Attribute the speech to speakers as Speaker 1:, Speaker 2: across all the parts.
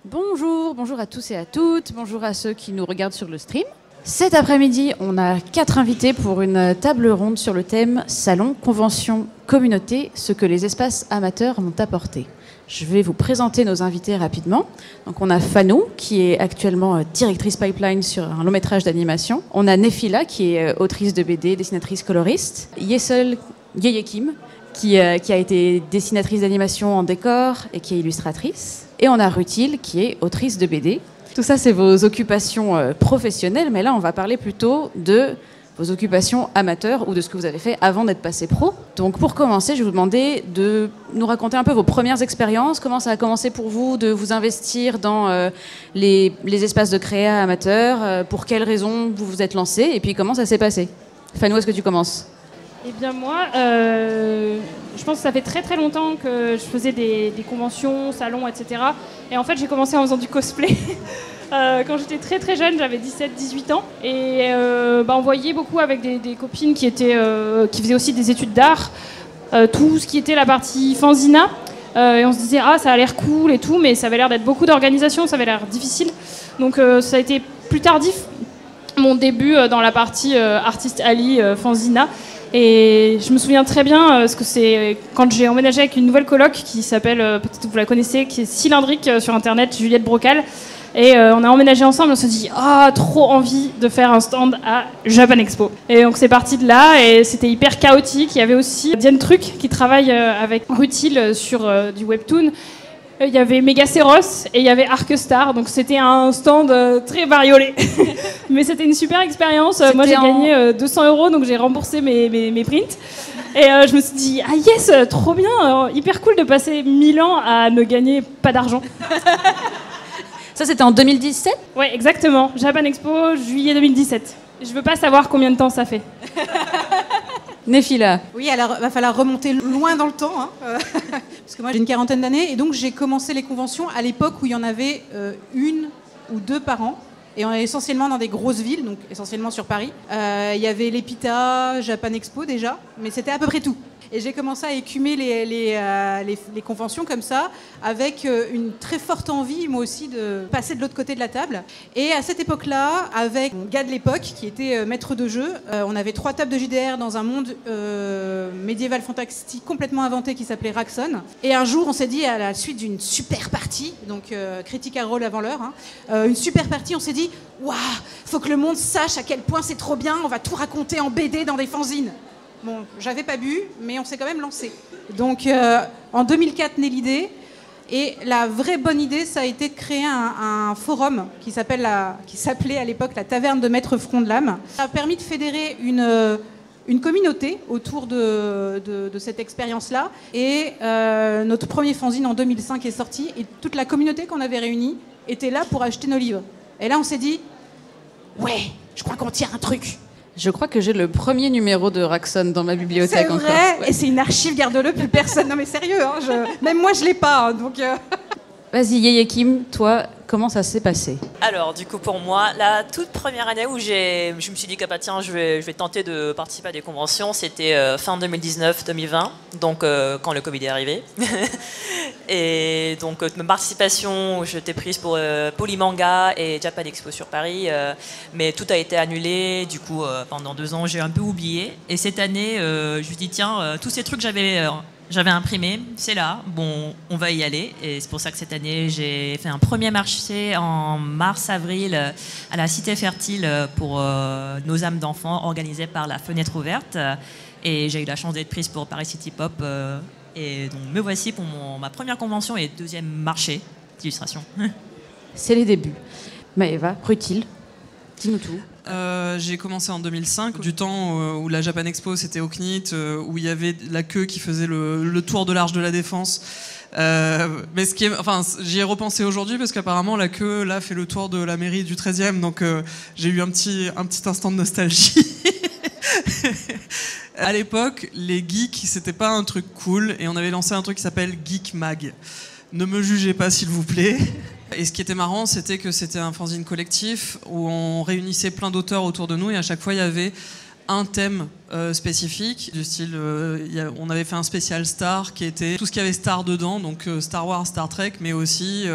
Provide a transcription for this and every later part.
Speaker 1: Bonjour à tous et à toutes, bonjour à ceux qui nous regardent sur le stream. Cet après-midi, on a 4 invités pour une table ronde sur le thème Salon, Convention, Communauté, ce que les espaces amateurs m'ont apporté. Je vais vous présenter nos invités rapidement. Donc on a Fanou, qui est actuellement directrice pipeline sur un long métrage d'animation. On a Nefila, qui est autrice de BD, dessinatrice coloriste. Yesel Yeyekim, qui a été dessinatrice d'animation en décor et qui est illustratrice. Et on a Rutil, qui est autrice de BD. Tout ça, c'est vos occupations professionnelles, mais là, on va parler plutôt de vos occupations amateurs ou de ce que vous avez fait avant d'être passé pro. Donc, pour commencer, je vais vous demander de nous raconter un peu vos premières expériences, comment ça a commencé pour vous de vous investir dans les espaces de créa amateurs, pour quelles raisons vous vous êtes lancé, et puis comment ça s'est passé. Fanou, est-ce que tu commences ?
Speaker 2: Eh bien moi, je pense que ça fait très très longtemps que je faisais des conventions, salons, etc. Et en fait, j'ai commencé en faisant du cosplay. Quand j'étais très très jeune, j'avais 17-18 ans. Et on voyait beaucoup avec des copines qui faisaient aussi des études d'art, tout ce qui était la partie fanzina. Et on se disait, ah, ça a l'air cool et tout, mais ça avait l'air d'être beaucoup d'organisation, ça avait l'air difficile. Donc ça a été plus tardif, mon début dans la partie artiste Ali, fanzina. Et je me souviens très bien, parce que c'est quand j'ai emménagé avec une nouvelle coloc qui s'appelle, peut-être que vous la connaissez, qui est cylindrique sur internet, Juliette Brocal. Et on a emménagé ensemble, on se dit trop envie de faire un stand à Japan Expo. Et donc c'est parti de là, et c'était hyper chaotique. Il y avait aussi Diane Truc qui travaille avec Rutil sur du webtoon. Il y avait Megaceros et il y avait Arcstar, donc c'était un stand très bariolé. Mais c'était une super expérience. Moi j'ai gagné 200 €, donc j'ai remboursé mes prints. Et je me suis dit, ah yes, trop bien, hyper cool de passer 1000 ans à ne gagner pas d'argent.
Speaker 1: Ça, c'était en 2017 ?
Speaker 2: Ouais, exactement. Japan Expo, juillet 2017. Je veux pas savoir combien de temps ça fait.
Speaker 1: Nefila.
Speaker 3: Oui, alors il va falloir remonter loin dans le temps, hein, parce que moi j'ai une quarantaine d'années, et donc j'ai commencé les conventions à l'époque où il y en avait une ou deux par an, et on est essentiellement dans des grosses villes, donc essentiellement sur Paris. Il y avait l'Epita, Japan Expo déjà, mais c'était à peu près tout. Et j'ai commencé à écumer les conventions comme ça, avec une très forte envie, moi aussi, de passer de l'autre côté de la table. Et à cette époque-là, avec mon gars de l'époque, qui était maître de jeu, on avait 3 tables de JDR dans un monde médiéval fantastique complètement inventé qui s'appelait Raxon. Et un jour, on s'est dit, à la suite d'une super partie, donc Critical Role avant l'heure, une super partie, on s'est dit, waouh, faut que le monde sache à quel point c'est trop bien, on va tout raconter en BD dans des fanzines. Bon, j'avais pas bu, mais on s'est quand même lancé. Donc, en 2004 naît l'idée. Et la vraie bonne idée, ça a été de créer un forum qui s'appelait à l'époque la Taverne de Maître Front de l'Âme. Ça a permis de fédérer une communauté autour de cette expérience-là. Et notre premier fanzine en 2005 est sorti. Et toute la communauté qu'on avait réunie était là pour acheter nos livres. Et là, on s'est dit, ouais, je crois qu'on tient un truc.
Speaker 1: Je crois que j'ai le premier numéro de Raxon dans ma bibliothèque encore.
Speaker 3: C'est vrai, ouais. Et c'est une archive, garde-le, plus personne. Non mais sérieux, même moi je l'ai pas, donc...
Speaker 1: Vas-y, Yeyekim, toi, comment ça s'est passé ?
Speaker 4: Alors, du coup, pour moi, la toute première année où je me suis dit que tiens, je vais tenter de participer à des conventions, c'était fin 2019-2020, donc quand le Covid est arrivé. Et donc, ma participation, j'étais prise pour Polymanga et Japan Expo sur Paris, mais tout a été annulé. Du coup, pendant 2 ans, j'ai un peu oublié. Et cette année, je me suis dit, tiens, tous ces trucs que j'avais imprimé, c'est là, bon, on va y aller. Et c'est pour ça que cette année, j'ai fait un premier marché en mars-avril à la Cité Fertile pour nos âmes d'enfants, organisé par la Fenêtre Ouverte. Et j'ai eu la chance d'être prise pour Paris City Pop. Et donc me voici pour ma première convention et deuxième marché d'illustration.
Speaker 1: C'est les débuts. Maëva, Rutil, dis-nous tout.
Speaker 5: J'ai commencé en 2005, du temps où la Japan Expo c'était au CNIT, où il y avait la queue qui faisait le tour de l'Arche de la Défense. Mais j'y ai repensé aujourd'hui parce qu'apparemment la queue là fait le tour de la mairie du 13e, donc j'ai eu un petit instant de nostalgie. À l'époque, les geeks c'était pas un truc cool et on avait lancé un truc qui s'appelle Geek Mag. Ne me jugez pas s'il vous plaît. Et ce qui était marrant, c'était que c'était un fanzine collectif où on réunissait plein d'auteurs autour de nous et à chaque fois il y avait un thème spécifique, du style, on avait fait un spécial Star qui était tout ce qu'il y avait Star dedans, donc Star Wars, Star Trek, mais aussi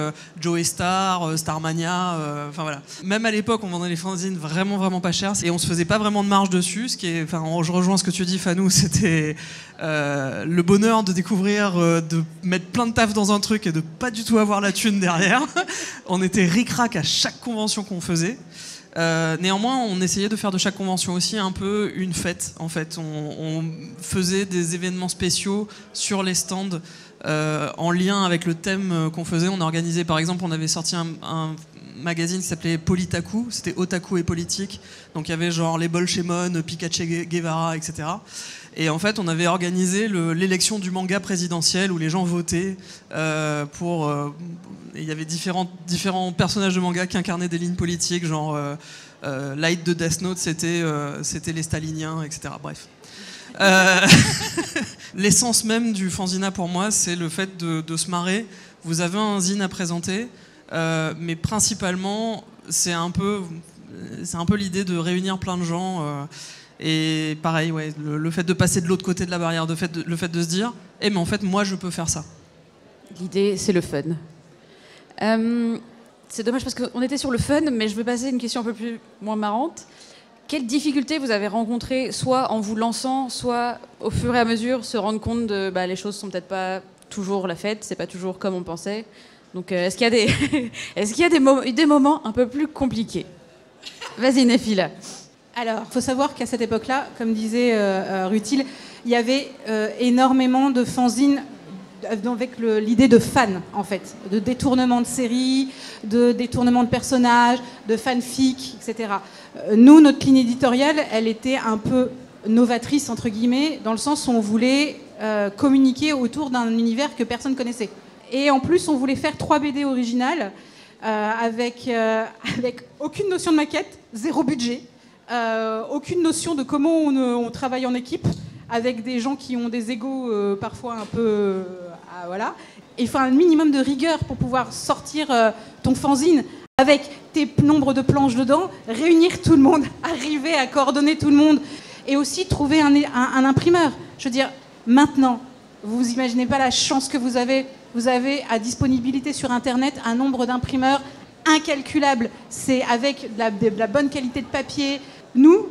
Speaker 5: Joey Star, Starmania, enfin voilà. Même à l'époque, on vendait les fanzines vraiment, vraiment pas cher, et on se faisait pas vraiment de marge dessus, ce qui est, enfin, je rejoins ce que tu dis, Fanou, c'était le bonheur de découvrir, de mettre plein de taf dans un truc et de pas du tout avoir la thune derrière. On était ric-rac à chaque convention qu'on faisait. Néanmoins, on essayait de faire de chaque convention aussi un peu une fête. En fait, on faisait des événements spéciaux sur les stands en lien avec le thème qu'on faisait. On a organisé, par exemple, on avait sorti un magazine qui s'appelait Politaku. C'était Otaku et politique. Donc il y avait genre les Bolshemon, Pikachu Guevara, etc. Et en fait, on avait organisé l'élection du manga présidentiel où les gens votaient pour. Il y avait différents personnages de manga qui incarnaient des lignes politiques, genre Light de Death Note, c'était les staliniens, etc. Bref. L'essence même du fanzina pour moi, c'est le fait de se marrer. Vous avez un zine à présenter, mais principalement, c'est un peu l'idée de réunir plein de gens. Et pareil, ouais, le fait de passer de l'autre côté de la barrière, le fait de se dire, mais en fait, moi, je peux faire ça.
Speaker 1: L'idée, c'est le fun. C'est dommage parce qu'on était sur le fun, mais je vais passer à une question un peu moins marrante. Quelles difficultés vous avez rencontrées, soit en vous lançant, soit au fur et à mesure, se rendre compte de les choses sont peut-être pas toujours la fête, c'est pas toujours comme on pensait. Donc, est-ce qu'il y a des moments un peu plus compliqués? Vas-y, Nefila.
Speaker 3: Alors, il faut savoir qu'à cette époque-là, comme disait Rutil, il y avait énormément de fanzines avec l'idée de fan, en fait, de détournement de séries, de détournement de personnages, de fanfic, etc. Nous, notre ligne éditoriale, elle était un peu novatrice, entre guillemets, dans le sens où on voulait communiquer autour d'un univers que personne connaissait. Et en plus, on voulait faire 3 BD originales avec aucune notion de maquette, 0 budget. Aucune notion de comment on travaille en équipe, avec des gens qui ont des égos parfois un peu... voilà. Il faut un minimum de rigueur pour pouvoir sortir ton fanzine avec tes nombres de planches dedans, réunir tout le monde, arriver à coordonner tout le monde, et aussi trouver un imprimeur. Je veux dire, maintenant, vous imaginez pas la chance que vous avez. Vous avez à disponibilité sur Internet un nombre d'imprimeurs incalculable. C'est avec de la bonne qualité de papier. Nous,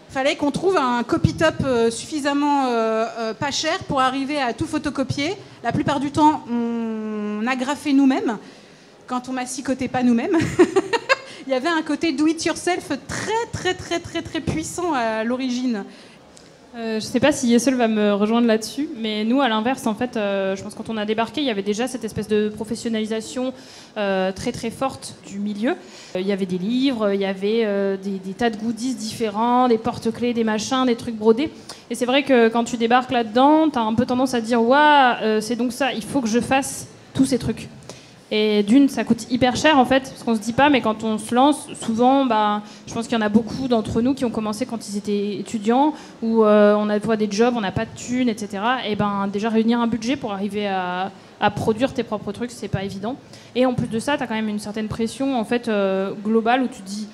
Speaker 3: il fallait qu'on trouve un copy-top suffisamment pas cher pour arriver à tout photocopier. La plupart du temps, on agrafait nous-mêmes, quand on massicotait pas nous-mêmes. Il y avait un côté do-it-yourself très puissant à l'origine.
Speaker 2: Je sais pas si Yesel va me rejoindre là-dessus, mais nous, à l'inverse, en fait, je pense que quand on a débarqué, il y avait déjà cette espèce de professionnalisation très forte du milieu. Il y avait des livres, il y avait des tas de goodies différents, des porte-clés, des machins, des trucs brodés. Et c'est vrai que quand tu débarques là-dedans, t'as un peu tendance à te dire « Waouh, c'est donc ça, il faut que je fasse tous ces trucs ». Et d'une, ça coûte hyper cher en fait, parce qu'on se dit pas, mais quand on se lance, souvent, je pense qu'il y en a beaucoup d'entre nous qui ont commencé quand ils étaient étudiants, où on a des jobs, on n'a pas de thunes, etc. Et déjà réunir un budget pour arriver à produire tes propres trucs, c'est pas évident. Et en plus de ça, t'as quand même une certaine pression en fait globale où tu te dis,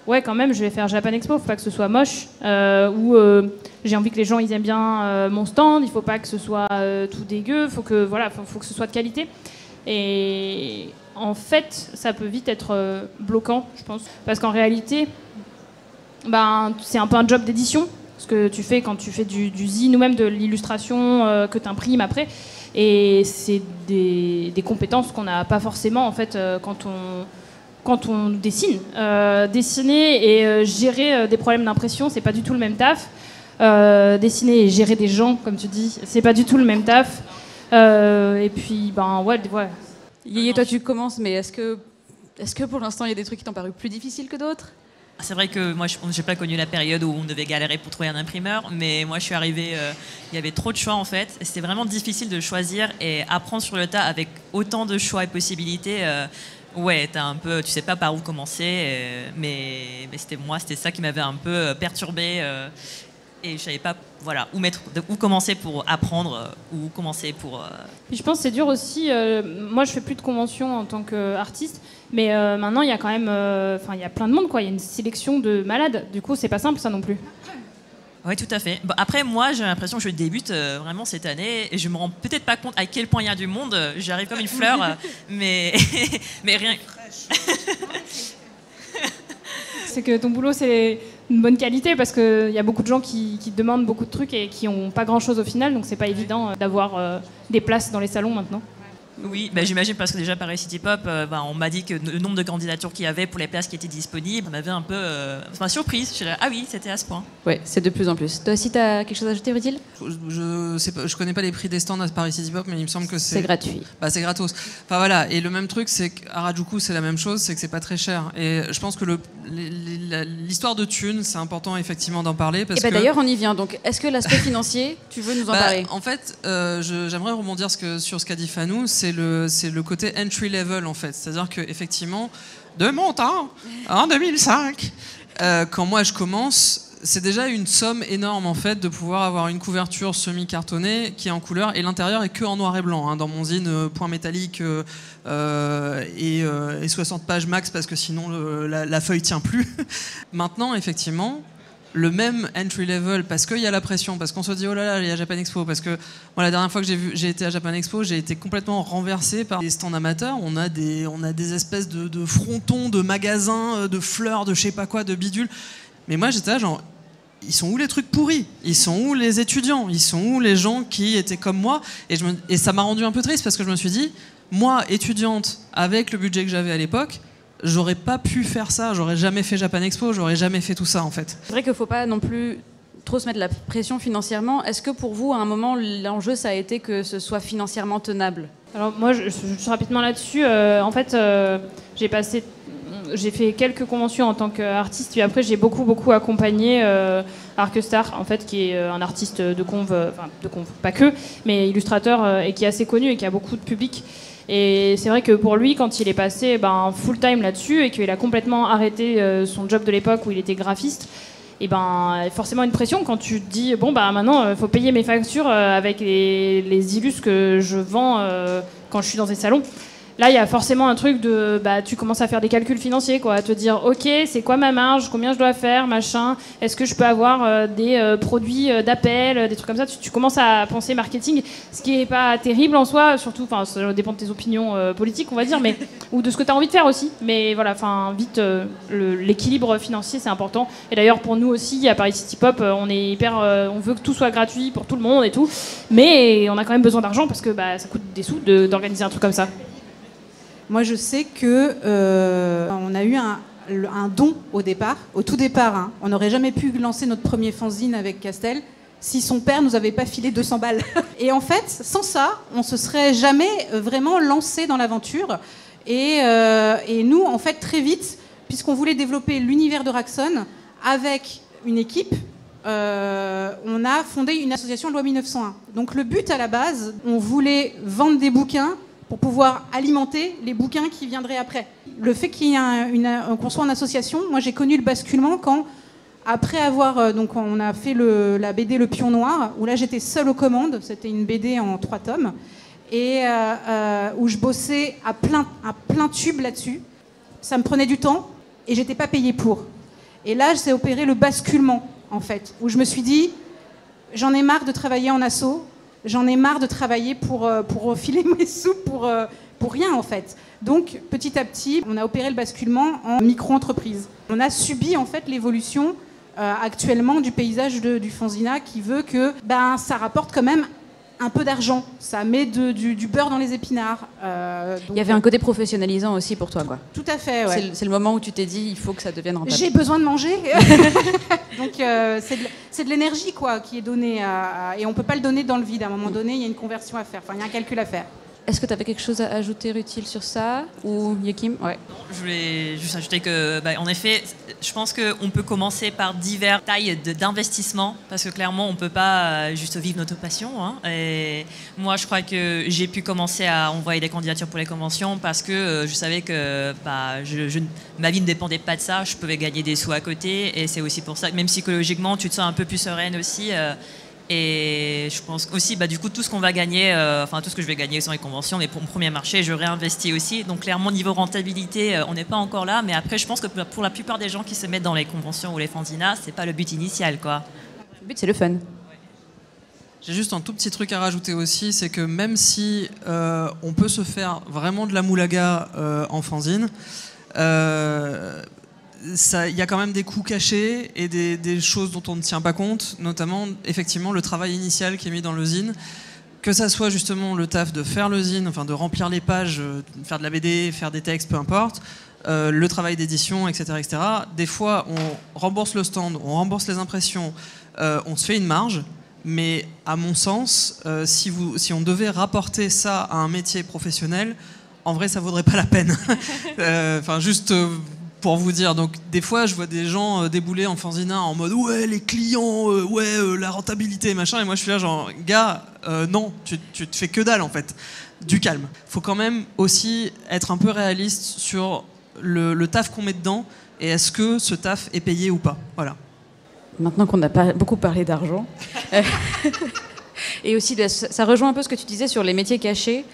Speaker 2: ouais, quand même, je vais faire Japan Expo, faut pas que ce soit moche, ou j'ai envie que les gens ils aiment bien mon stand, il faut pas que ce soit tout dégueu, faut que ce soit de qualité. Et en fait, ça peut vite être bloquant, je pense. Parce qu'en réalité, c'est un peu un job d'édition, ce que tu fais quand tu fais du zine ou même de l'illustration que tu imprimes après. Et c'est des compétences qu'on n'a pas forcément en fait, quand on dessine. Dessiner et gérer des problèmes d'impression, c'est pas du tout le même taf. Dessiner et gérer des gens, comme tu dis, c'est pas du tout le même taf. Et puis, ouais.
Speaker 1: Yéyé, toi tu commences, mais est-ce que pour l'instant il y a des trucs qui t'ont paru plus difficiles que d'autres?
Speaker 4: C'est vrai que moi, je n'ai pas connu la période où on devait galérer pour trouver un imprimeur, mais moi, je suis arrivée, il y avait trop de choix en fait, et c'était vraiment difficile de choisir et apprendre sur le tas avec autant de choix et possibilités. Ouais, tu sais pas par où commencer, mais c'était ça qui m'avait un peu perturbée. Et je savais pas où commencer pour apprendre, où commencer pour...
Speaker 2: Puis je pense que c'est dur aussi, moi je fais plus de conventions en tant qu'artiste, mais maintenant il y a quand même, il y a plein de monde quoi, il y a une sélection de malades, du coup c'est pas simple ça non plus.
Speaker 4: Oui, tout à fait. Bon, après, moi, j'ai l'impression que je débute vraiment cette année et je me rends peut-être pas compte à quel point il y a du monde. J'arrive comme une fleur, mais rien.
Speaker 2: C'est que ton boulot, c'est une bonne qualité parce qu'il y a beaucoup de gens qui demandent beaucoup de trucs et qui n'ont pas grand-chose au final, donc c'est pas évident d'avoir des places dans les salons maintenant.
Speaker 4: Oui, j'imagine parce que déjà Paris City Pop, on m'a dit que le nombre de candidatures qu'il y avait pour les places qui étaient disponibles m'avait un peu surprise. Je dirais, ah oui, c'était à ce point.
Speaker 1: Ouais, c'est de plus en plus. Toi aussi, tu as quelque chose à ajouter, Rutil?
Speaker 5: Je connais pas les prix des stands à Paris City Pop, mais il me semble que c'est
Speaker 1: gratuit.
Speaker 5: C'est gratos. Enfin voilà, et le même truc, c'est qu'à Harajuku, c'est la même chose, c'est que c'est pas très cher. Et je pense que l'histoire de thunes, c'est important effectivement d'en parler. Parce que
Speaker 1: d'ailleurs, on y vient. Donc, est-ce que l'aspect financier, tu veux nous en parler?
Speaker 5: En fait, j'aimerais rebondir sur ce qu'a dit Fanou. C'est le côté entry level en fait, c'est-à-dire que effectivement, de mon temps, en 2005, quand moi je commence, c'est déjà une somme énorme en fait de pouvoir avoir une couverture semi-cartonnée qui est en couleur et l'intérieur est que en noir et blanc. Hein, dans mon zine, point métallique et 60 pages max parce que sinon la feuille tient plus. Maintenant, effectivement, le même entry level parce qu'il y a la pression, parce qu'on se dit oh là là, il y a Japan Expo, parce que moi la dernière fois que j'ai été à Japan Expo, j'ai été complètement renversé par les stands amateurs. On a des espèces de frontons, de magasins, de fleurs, de je sais pas quoi, de bidules. Mais moi j'étais là genre, ils sont où les trucs pourris? Ils sont où les étudiants? Ils sont où les gens qui étaient comme moi? Et ça m'a rendu un peu triste parce que je me suis dit, moi étudiante avec le budget que j'avais à l'époque, j'aurais pas pu faire ça, j'aurais jamais fait Japan Expo, j'aurais jamais fait tout ça en fait.
Speaker 1: C'est vrai qu'il faut pas non plus trop se mettre la pression financièrement. Est-ce que pour vous, à un moment, l'enjeu, ça a été que ce soit financièrement tenable?
Speaker 2: Alors moi, je suis rapidement là-dessus. En fait, j'ai fait quelques conventions en tant qu'artiste, puis après j'ai beaucoup accompagné Arcestar, en fait, qui est un artiste de conv, pas que, mais illustrateur et qui est assez connu et qui a beaucoup de public. Et c'est vrai que pour lui, quand il est passé full time là-dessus et qu'il a complètement arrêté son job de l'époque où il était graphiste, et forcément une pression quand tu te dis maintenant il faut payer mes factures avec les illus que je vends quand je suis dans des salons. Là, il y a forcément un truc de tu commences à faire des calculs financiers, quoi, à te dire ok, c'est quoi ma marge, combien je dois faire, machin, est-ce que je peux avoir des produits d'appel, des trucs comme ça. Tu commences à penser marketing, ce qui est pas terrible en soi, surtout, ça dépend de tes opinions politiques, on va dire, mais ou de ce que tu as envie de faire aussi. Mais voilà, vite, l'équilibre financier, c'est important. Et d'ailleurs, pour nous aussi, à Paris City Pop, on est on veut que tout soit gratuit pour tout le monde et tout, mais on a quand même besoin d'argent parce que ça coûte des sous d'organiser un truc comme ça.
Speaker 3: Moi, je sais que on a eu un don au départ, au tout départ. Hein. On n'aurait jamais pu lancer notre premier fanzine avec Castel si son père nous avait pas filé 200 balles. Et en fait, sans ça, on se serait jamais vraiment lancé dans l'aventure. Et nous, en fait, très vite, puisqu'on voulait développer l'univers de Raxon avec une équipe, on a fondé une association Loi 1901. Donc le but à la base, on voulait vendre des bouquins pour pouvoir alimenter les bouquins qui viendraient après. Le fait qu'il y ait qu'on soit en association, moi j'ai connu le basculement quand, après avoir... on a fait la BD Le Pion Noir, où là j'étais seule aux commandes, c'était une BD en 3 tomes, et où je bossais à plein tube là-dessus. Ça me prenait du temps, et j'étais pas payée pour. Et là, j'ai opéré le basculement, en fait, où je me suis dit, j'en ai marre de travailler en asso, j'en ai marre de travailler pour filer mes sous pour rien, en fait. Donc, petit à petit, on a opéré le basculement en micro-entreprise. On a subi, en fait, l'évolution actuellement du paysage du fanzina qui veut que ça rapporte quand même un peu d'argent. Ça met du beurre dans les épinards.
Speaker 1: Il y avait un côté professionnalisant aussi pour toi, quoi.
Speaker 3: Tout à fait, ouais.
Speaker 1: C'est le moment où tu t'es dit, il faut que ça devienne rentable.
Speaker 3: J'ai besoin de manger. Donc, c'est de l'énergie, quoi, qui est donnée. Et on ne peut pas le donner dans le vide. À un moment donné, il y a une conversion à faire. Enfin, il y a un calcul à faire.
Speaker 1: Est-ce que tu avais quelque chose à ajouter, Rutil, sur ça? Ou Yokim? Ouais.
Speaker 4: Je voulais juste ajouter que, en effet, je pense qu'on peut commencer par diverses tailles d'investissement, parce que clairement, on ne peut pas juste vivre notre passion. Hein. Et moi, je crois que j'ai pu commencer à envoyer des candidatures pour les conventions parce que je savais que ma vie ne dépendait pas de ça, je pouvais gagner des sous à côté, et c'est aussi pour ça que même psychologiquement, tu te sens un peu plus sereine aussi. Et je pense aussi, du coup, tout ce qu'on va gagner, tout ce que je vais gagner sur les conventions, mais pour mon premier marché, je réinvestis aussi. Donc, clairement, niveau rentabilité, on n'est pas encore là. Mais après, je pense que pour la plupart des gens qui se mettent dans les conventions ou les fanzinas, c'est pas le but initial, quoi.
Speaker 1: Le but, c'est le fun.
Speaker 5: J'ai juste un tout petit truc à rajouter aussi, c'est que même si on peut se faire vraiment de la moulaga en fanzine, il y a quand même des coûts cachés et des choses dont on ne tient pas compte, notamment effectivement le travail initial qui est mis dans le zine, que ça soit justement le taf de faire le zine, enfin de remplir les pages, faire de la BD, faire des textes, peu importe, le travail d'édition, etc., etc. Des fois, on rembourse le stand, on rembourse les impressions, on se fait une marge. Mais à mon sens, si on devait rapporter ça à un métier professionnel, en vrai, ça vaudrait pas la peine. Enfin, juste pour vous dire. Donc, des fois, je vois des gens débouler en fanzina en mode ouais, les clients, la rentabilité, machin. Et moi, je suis là, genre, gars, non, tu te fais que dalle en fait. Du calme. Faut quand même aussi être un peu réaliste sur le taf qu'on met dedans et est-ce que ce taf est payé ou pas. Voilà.
Speaker 1: Maintenant qu'on a beaucoup parlé d'argent, et aussi ça rejoint un peu ce que tu disais sur les métiers cachés.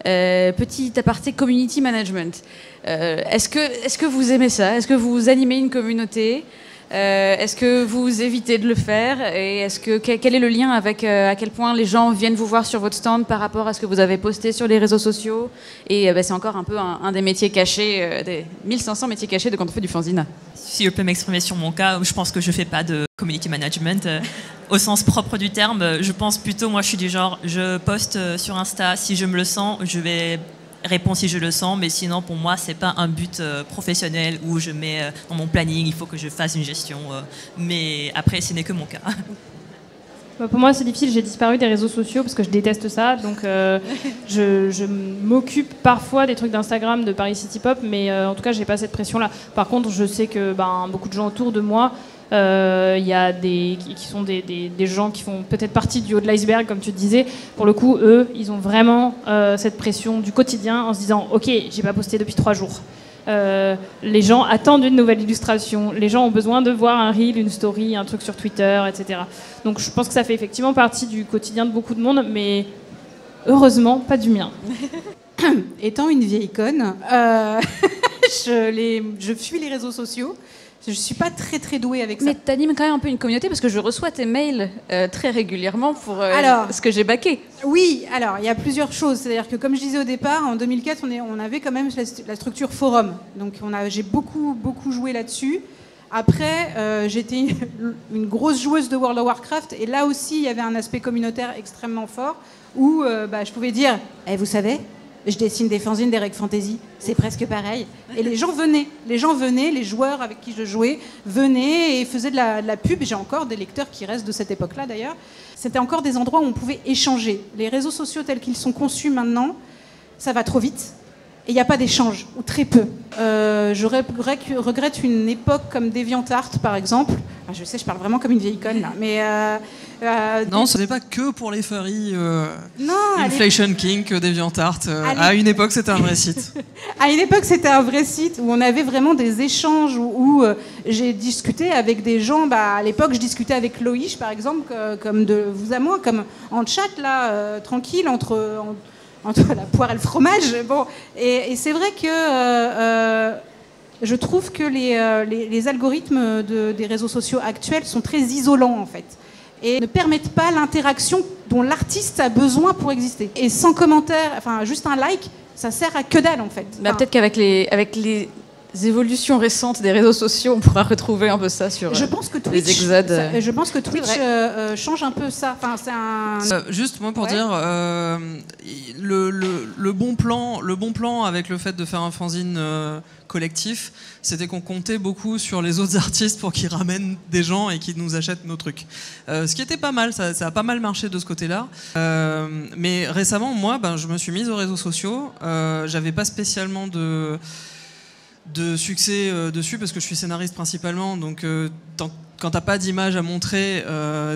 Speaker 1: Petit aparté community management. Est-ce que vous aimez ça? Est-ce que vous animez une communauté? Est-ce que vous évitez de le faire? Et quel est le lien avec à quel point les gens viennent vous voir sur votre stand par rapport à ce que vous avez posté sur les réseaux sociaux? Et c'est encore un peu un des métiers cachés, des 1500 métiers cachés de quand on fait du fanzina.
Speaker 4: Si je peux m'exprimer sur mon cas, je pense que je fais pas de community management au sens propre du terme. Je pense plutôt, moi je suis du genre, je poste sur Insta si je me le sens, je vais répondre si je le sens, mais sinon pour moi c'est pas un but professionnel où je mets dans mon planning, il faut que je fasse une gestion. Mais après, ce n'est que mon cas.
Speaker 2: Pour moi, c'est difficile. J'ai disparu des réseaux sociaux parce que je déteste ça. Donc, je m'occupe parfois des trucs d'Instagram, de Paris City Pop, mais en tout cas, j'ai pas cette pression-là. Par contre, je sais que beaucoup de gens autour de moi, il y a des gens qui font peut-être partie du haut de l'iceberg, comme tu disais. Pour le coup, eux, ils ont vraiment cette pression du quotidien en se disant « Ok, j'ai pas posté depuis 3 jours ». Les gens attendent une nouvelle illustration, les gens ont besoin de voir un reel, une story, un truc sur Twitter, etc. Donc je pense que ça fait effectivement partie du quotidien de beaucoup de monde, mais heureusement pas du mien.
Speaker 3: Étant une vieille conne, je fuis les réseaux sociaux. Je suis pas très très douée avec ça.
Speaker 1: Mais t'animes quand même un peu une communauté parce que je reçois tes mails très régulièrement pour ce que j'ai backé.
Speaker 3: Oui, alors il y a plusieurs choses. C'est-à-dire que comme je disais au départ, en 2004, on avait quand même la structure forum. Donc j'ai beaucoup joué là-dessus. Après, j'étais une grosse joueuse de World of Warcraft et là aussi il y avait un aspect communautaire extrêmement fort où je pouvais dire, vous savez, je dessine des fanzines d'Eric Fantasy, c'est presque pareil. Et les gens venaient, les joueurs avec qui je jouais venaient et faisaient de la pub. J'ai encore des lecteurs qui restent de cette époque-là d'ailleurs. C'était encore des endroits où on pouvait échanger. Les réseaux sociaux tels qu'ils sont conçus maintenant, ça va trop vite. Et il n'y a pas d'échange, ou très peu. Je regrette une époque comme DeviantArt, par exemple. Je sais, je parle vraiment comme une vieille conne, là. Mais,
Speaker 5: non, ce n'est pas que pour les furries.
Speaker 3: Non,
Speaker 5: Inflation King, DeviantArt. À une époque, c'était un vrai site.
Speaker 3: À une époque, c'était un vrai site où on avait vraiment des échanges, où j'ai discuté avec des gens. À l'époque, je discutais avec Loïch, par exemple, comme de vous à moi, comme en chat, là, tranquille, entre la poire et le fromage. Bon, et c'est vrai que je trouve que les algorithmes des réseaux sociaux actuels sont très isolants, en fait, et ne permettent pas l'interaction dont l'artiste a besoin pour exister. Et sans commentaire, enfin, juste un like, ça sert à que dalle, en fait.
Speaker 1: Peut-être qu'avec les évolutions récentes des réseaux sociaux, on pourra retrouver un peu ça sur
Speaker 3: je pense que Twitch,
Speaker 1: les exodes.
Speaker 3: Je pense que Twitch change un peu ça. Enfin, c'est
Speaker 5: juste moi pour dire le bon plan avec le fait de faire un fanzine collectif, c'était qu'on comptait beaucoup sur les autres artistes pour qu'ils ramènent des gens et qu'ils nous achètent nos trucs. Ce qui était pas mal, ça a pas mal marché de ce côté-là. Mais récemment, moi, je me suis mise aux réseaux sociaux. J'avais pas spécialement de succès dessus parce que je suis scénariste principalement, donc quand t'as pas d'image à montrer,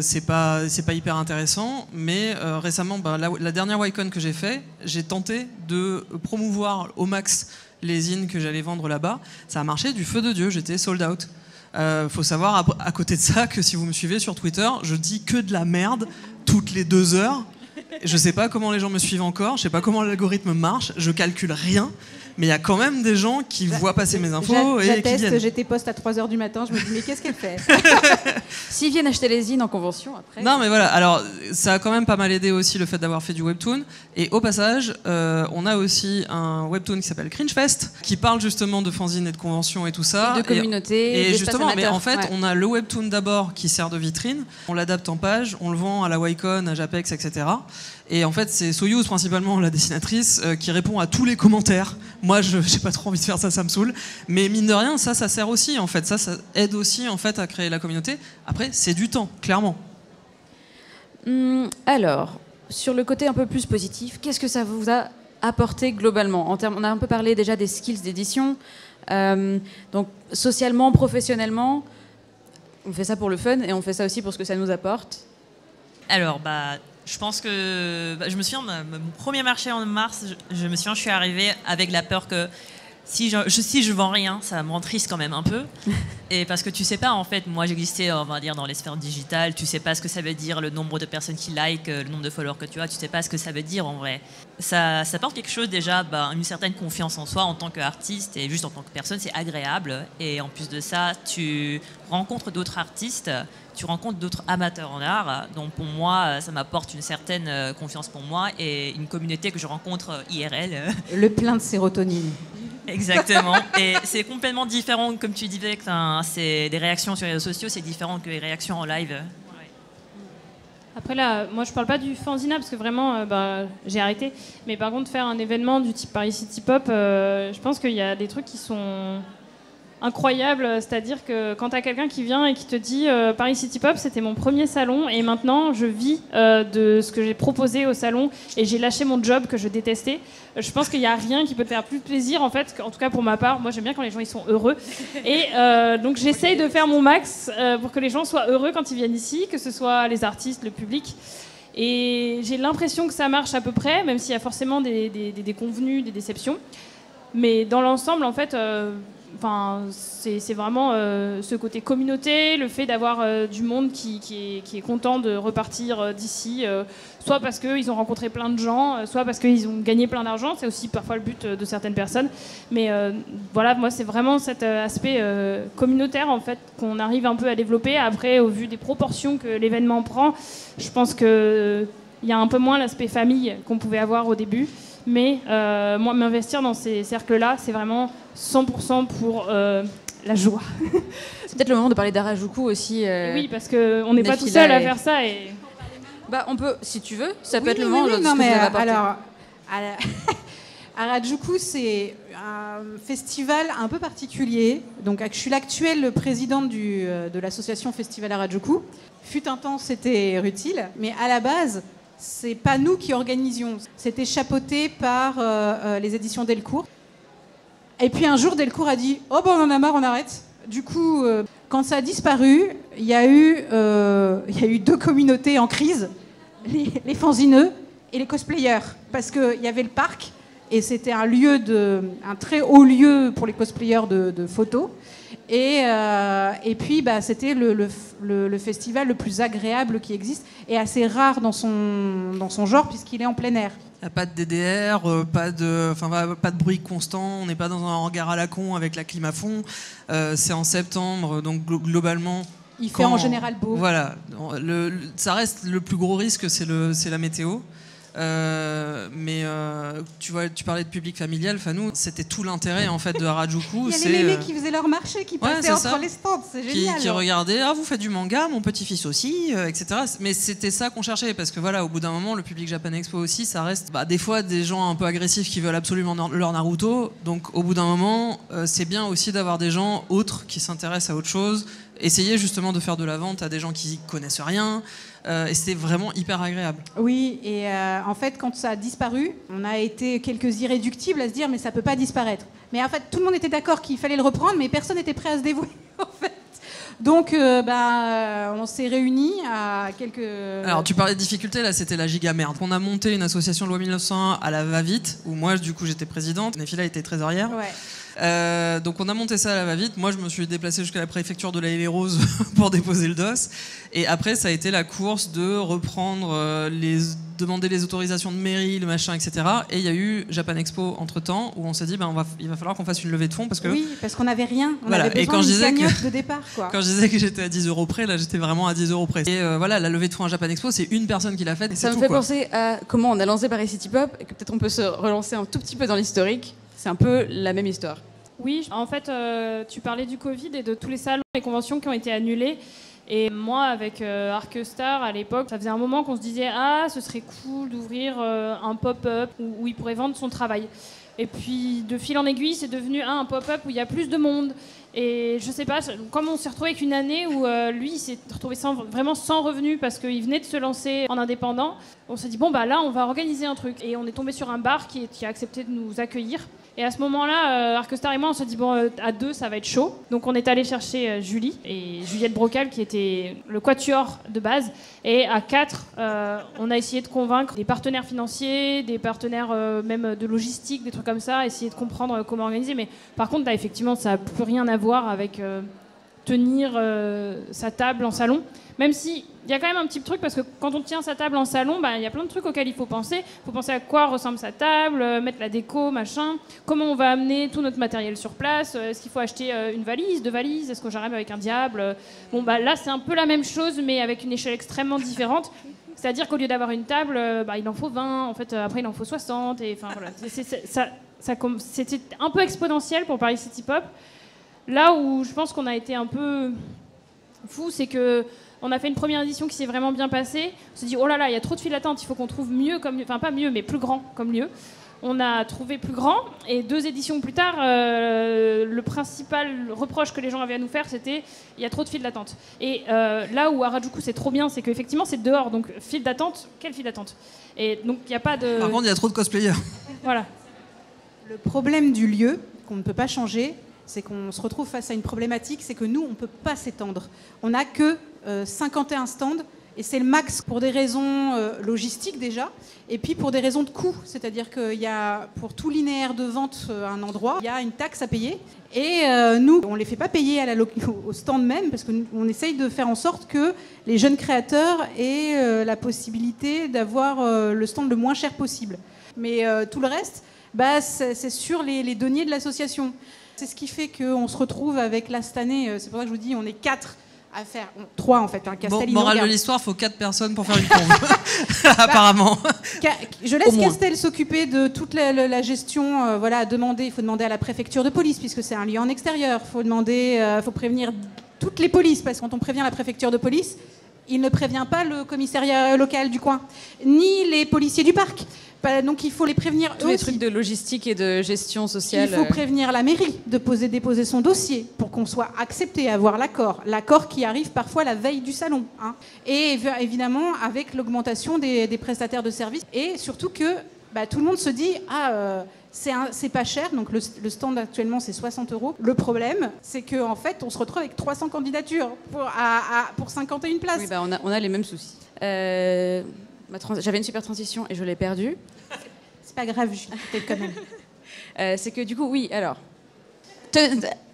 Speaker 5: c'est pas hyper intéressant. Mais récemment, la dernière Wicon que j'ai fait, j'ai tenté de promouvoir au max les zines que j'allais vendre là-bas. Ça a marché du feu de Dieu, j'étais sold out. Faut savoir à côté de ça que si vous me suivez sur Twitter, je dis que de la merde toutes les 2 heures. Je sais pas comment les gens me suivent encore, je sais pas comment l'algorithme marche, je calcule rien, mais il y a quand même des gens qui voient passer mes infos et qui viennent.
Speaker 3: J'étais poste à 3h du matin, je me dis mais qu'est-ce qu'elle fait?
Speaker 1: S'ils viennent acheter les zines en convention après.
Speaker 5: Non mais voilà, alors ça a quand même pas mal aidé aussi le fait d'avoir fait du webtoon. Et au passage, on a aussi un webtoon qui s'appelle Cringefest, qui parle justement de fanzine et de convention et tout ça.
Speaker 1: Et de communauté.
Speaker 5: Et justement, mais en fait,
Speaker 1: ouais.
Speaker 5: on a le webtoon d'abord qui sert de vitrine, on l'adapte en page, on le vend à la Wacom, à Japex, etc. Et en fait, c'est Soyouz principalement, la dessinatrice, qui répond à tous les commentaires. Moi, je n'ai pas trop envie de faire ça, ça me saoule. Mais mine de rien, ça sert aussi, en fait. Ça aide aussi, en fait, à créer la communauté. Après, c'est du temps, clairement.
Speaker 1: Alors, sur le côté un peu plus positif, qu'est-ce que ça vous a apporté globalement on a un peu parlé déjà des skills d'édition. Donc, socialement, professionnellement, on fait ça pour le fun et on fait ça aussi pour ce que ça nous apporte.
Speaker 4: Alors, je pense que je me souviens, mon premier marché en mars, je me souviens, je suis arrivée avec la peur que si je vends rien, ça me rend triste quand même un peu. Et parce que tu sais pas, en fait, moi j'existais, on va dire, dans les sphères digitales, tu sais pas ce que ça veut dire, le nombre de personnes qui like, le nombre de followers que tu as, tu sais pas ce que ça veut dire en vrai. Ça apporte quelque chose déjà, une certaine confiance en soi en tant qu'artiste et juste en tant que personne, c'est agréable. Et en plus de ça, tu rencontres d'autres artistes, tu rencontres d'autres amateurs en art. Donc pour moi, ça m'apporte une certaine confiance pour moi et une communauté que je rencontre IRL.
Speaker 3: Le plein de sérotonine.
Speaker 4: Exactement. Et c'est complètement différent, comme tu disais, que c'est des réactions sur les réseaux sociaux, c'est différent que les réactions en live. Ouais.
Speaker 2: Après là, moi je parle pas du fanzina parce que vraiment j'ai arrêté. Mais par contre faire un événement du type Paris City Pop, je pense qu'il y a des trucs qui sont incroyables. C'est-à-dire que quand tu as quelqu'un qui vient et qui te dit Paris City Pop, c'était mon premier salon et maintenant je vis de ce que j'ai proposé au salon et j'ai lâché mon job que je détestais. Je pense qu'il n'y a rien qui peut te faire plus plaisir en fait, en tout cas pour ma part. Moi j'aime bien quand les gens ils sont heureux et donc j'essaye de faire mon max pour que les gens soient heureux quand ils viennent ici, que ce soit les artistes, le public. Et j'ai l'impression que ça marche à peu près, même s'il y a forcément des déconvenus, des déceptions. Mais dans l'ensemble, en fait, c'est vraiment ce côté communauté, le fait d'avoir du monde qui est content de repartir d'ici, soit parce qu'ils ont rencontré plein de gens, soit parce qu'ils ont gagné plein d'argent. C'est aussi parfois le but de certaines personnes. Mais voilà, moi, c'est vraiment cet aspect communautaire, en fait, qu'on arrive un peu à développer. Après, au vu des proportions que l'événement prend, je pense qu'il y a un peu moins l'aspect famille qu'on pouvait avoir au début. Mais moi, m'investir dans ces cercles-là, c'est vraiment 100% pour la joie.
Speaker 1: C'est peut-être le moment de parler d'Harajuku aussi.
Speaker 2: Oui, parce qu'on n'est pas tout seul à faire ça. Et...
Speaker 1: on peut, si tu veux, ça peut
Speaker 3: Oui,
Speaker 1: être le moment de
Speaker 3: non, mais
Speaker 1: alors,
Speaker 3: Harajuku, c'est un festival un peu particulier. Donc, je suis l'actuelle présidente de l'association Festival Harajuku. Fut un temps, c'était Rutil, mais à la base, c'est pas nous qui organisions. C'était chapeauté par les éditions Delcourt. Et puis un jour, Delcourt a dit « Oh, on en a marre, on arrête ». Du coup, quand ça a disparu, il y a eu deux communautés en crise, les fanzineux et les cosplayers. Parce qu'il y avait le parc, et c'était un très haut lieu pour les cosplayers de photos. Et puis, c'était le festival le plus agréable qui existe et assez rare dans son genre puisqu'il est en plein air.
Speaker 5: Il n'y a pas de DDR, pas de bruit constant, on n'est pas dans un hangar à la con avec la clim à fond. C'est en septembre, donc globalement...
Speaker 3: Il fait en général beau.
Speaker 5: Voilà, ça reste le plus gros risque, c'est la météo. Mais tu parlais de public familial, Fanou, c'était tout l'intérêt en fait de Harajuku.
Speaker 3: Il y a les mémés qui faisaient leur marché, qui passaient entre les stands, c'est génial.
Speaker 5: Qui regardaient, vous faites du manga, mon petit-fils aussi, etc. Mais c'était ça qu'on cherchait, parce que voilà, au bout d'un moment, le public Japan Expo aussi, ça reste des fois des gens un peu agressifs qui veulent absolument leur Naruto. Donc au bout d'un moment, c'est bien aussi d'avoir des gens autres qui s'intéressent à autre chose. Essayer justement de faire de la vente à des gens qui connaissent rien. Et c'était vraiment hyper agréable.
Speaker 3: Oui, et en fait, quand ça a disparu, on a été quelques irréductibles à se dire mais ça peut pas disparaître. Mais en fait, tout le monde était d'accord qu'il fallait le reprendre, mais personne n'était prêt à se dévouer, en fait. Donc, on s'est réunis à quelques...
Speaker 5: Alors, tu parlais de difficultés, là, c'était la giga merde. On a monté une association Loi 1901 à la va-vite, où moi, du coup, j'étais présidente, Nefila était trésorière.
Speaker 3: Ouais.
Speaker 5: Donc on a monté ça à la va-vite. Moi je me suis déplacé jusqu'à la préfecture de la Haye-les-Roses pour déposer le DOS. Et après ça a été la course de reprendre les demander les autorisations de mairie, le machin, etc. Et il y a eu Japan Expo entre-temps, où on s'est dit, il va falloir qu'on fasse une levée de fonds, parce que...
Speaker 3: Oui, parce qu'on n'avait rien. On
Speaker 5: Voilà.
Speaker 3: avait besoin d'une cagnotte de départ, quoi.
Speaker 5: Quand je disais que j'étais à 10 € près, là, j'étais vraiment à 10 € près. Et voilà, la levée de fonds à Japan Expo, c'est une personne qui l'a faite, et
Speaker 1: Ça
Speaker 5: c'est
Speaker 1: me
Speaker 5: tout,
Speaker 1: fait
Speaker 5: quoi.
Speaker 1: penser à comment on a lancé Paris City Pop et que peut-être on peut se relancer un tout petit peu dans l'historique. C'est un peu la même histoire.
Speaker 2: Oui, en fait, tu parlais du Covid et de tous les salons et conventions qui ont été annulés. Et moi, avec Arcestar, à l'époque, ça faisait un moment qu'on se disait « Ah, ce serait cool d'ouvrir un pop-up où il pourrait vendre son travail ». Et puis, de fil en aiguille, c'est devenu un pop-up où il y a plus de monde. Et je sais pas, comme on s'est retrouvé avec une année où lui, il s'est retrouvé vraiment sans revenu parce qu'il venait de se lancer en indépendant, on s'est dit, bon, bah là, on va organiser un truc. Et on est tombé sur un bar qui a accepté de nous accueillir. Et à ce moment-là, Arcestar et moi, on s'est dit, bon, à 2, ça va être chaud. Donc on est allé chercher Julie et Juliette Brocal, qui était le quatuor de base. Et à 4, on a essayé de convaincre des partenaires financiers, des partenaires même de logistique, des trucs comme ça, essayer de comprendre comment organiser. Mais par contre, là, effectivement, ça n'a plus rien à voir avec tenir sa table en salon. Même si il y a quand même un petit truc, parce que quand on tient sa table en salon, il y a plein de trucs auxquels il faut penser. Il faut penser à quoi ressemble sa table, mettre la déco, machin. Comment on va amener tout notre matériel sur place. Est-ce qu'il faut acheter une valise, 2 valises? Est-ce que j'arrive avec un diable? Bon, là, c'est un peu la même chose, mais avec une échelle extrêmement différente. C'est-à-dire qu'au lieu d'avoir une table, il en faut 20. En fait, après, il en faut 60. Et enfin, voilà. C'était un peu exponentiel pour Paris City Pop. Là où je pense qu'on a été un peu fou, c'est que on a fait une première édition qui s'est vraiment bien passée. On s'est dit, oh là là, il y a trop de files d'attente, il faut qu'on trouve mieux, enfin pas mieux, mais plus grand comme lieu. On a trouvé plus grand, et 2 éditions plus tard, le principal reproche que les gens avaient à nous faire, c'était, il y a trop de files d'attente. Et là où Harajuku c'est trop bien, c'est qu'effectivement c'est dehors, donc file d'attente, quelle file d'attente? Et donc il n'y a pas de...
Speaker 5: Par contre, il y a trop de cosplayers.
Speaker 2: Voilà.
Speaker 3: Le problème du lieu, qu'on ne peut pas changer, c'est qu'on se retrouve face à une problématique, c'est que nous, on ne peut pas s'étendre. On n'a que 51 stands, et c'est le max pour des raisons logistiques déjà, et puis pour des raisons de coût. C'est-à-dire qu'il y a pour tout linéaire de vente un endroit, il y a une taxe à payer, et nous, on ne les fait pas payer au stand même, parce qu'on essaye de faire en sorte que les jeunes créateurs aient la possibilité d'avoir le stand le moins cher possible. Mais tout le reste, c'est sur les deniers de l'association. C'est ce qui fait qu'on se retrouve avec là cette année, c'est pour ça que je vous dis, on est 4 à faire, 3 en fait, Castellino.
Speaker 5: Morale de l'histoire, il faut 4 personnes pour faire une conve, apparemment.
Speaker 3: Je laisse Castel s'occuper de toute la gestion, il faut demander à la préfecture de police, puisque c'est un lieu en extérieur, faut prévenir toutes les polices, parce que quand on prévient la préfecture de police, il ne prévient pas le commissariat local du coin, ni les policiers du parc. Donc il faut les prévenir
Speaker 1: tous les trucs de logistique et de gestion sociale.
Speaker 3: Il faut prévenir la mairie de déposer son dossier pour qu'on soit accepté, avoir l'accord qui arrive parfois la veille du salon. Hein. Et évidemment avec l'augmentation des prestataires de services, et surtout que tout le monde se dit c'est pas cher, donc le stand actuellement c'est 60 €. Le problème, c'est qu'en fait on se retrouve avec 300 candidatures pour 51 places.
Speaker 1: Oui, on a les mêmes soucis. J'avais une super transition et je l'ai perdue.
Speaker 3: C'est pas grave, Julie, peut-être quand même.
Speaker 1: C'est que du coup, oui, alors,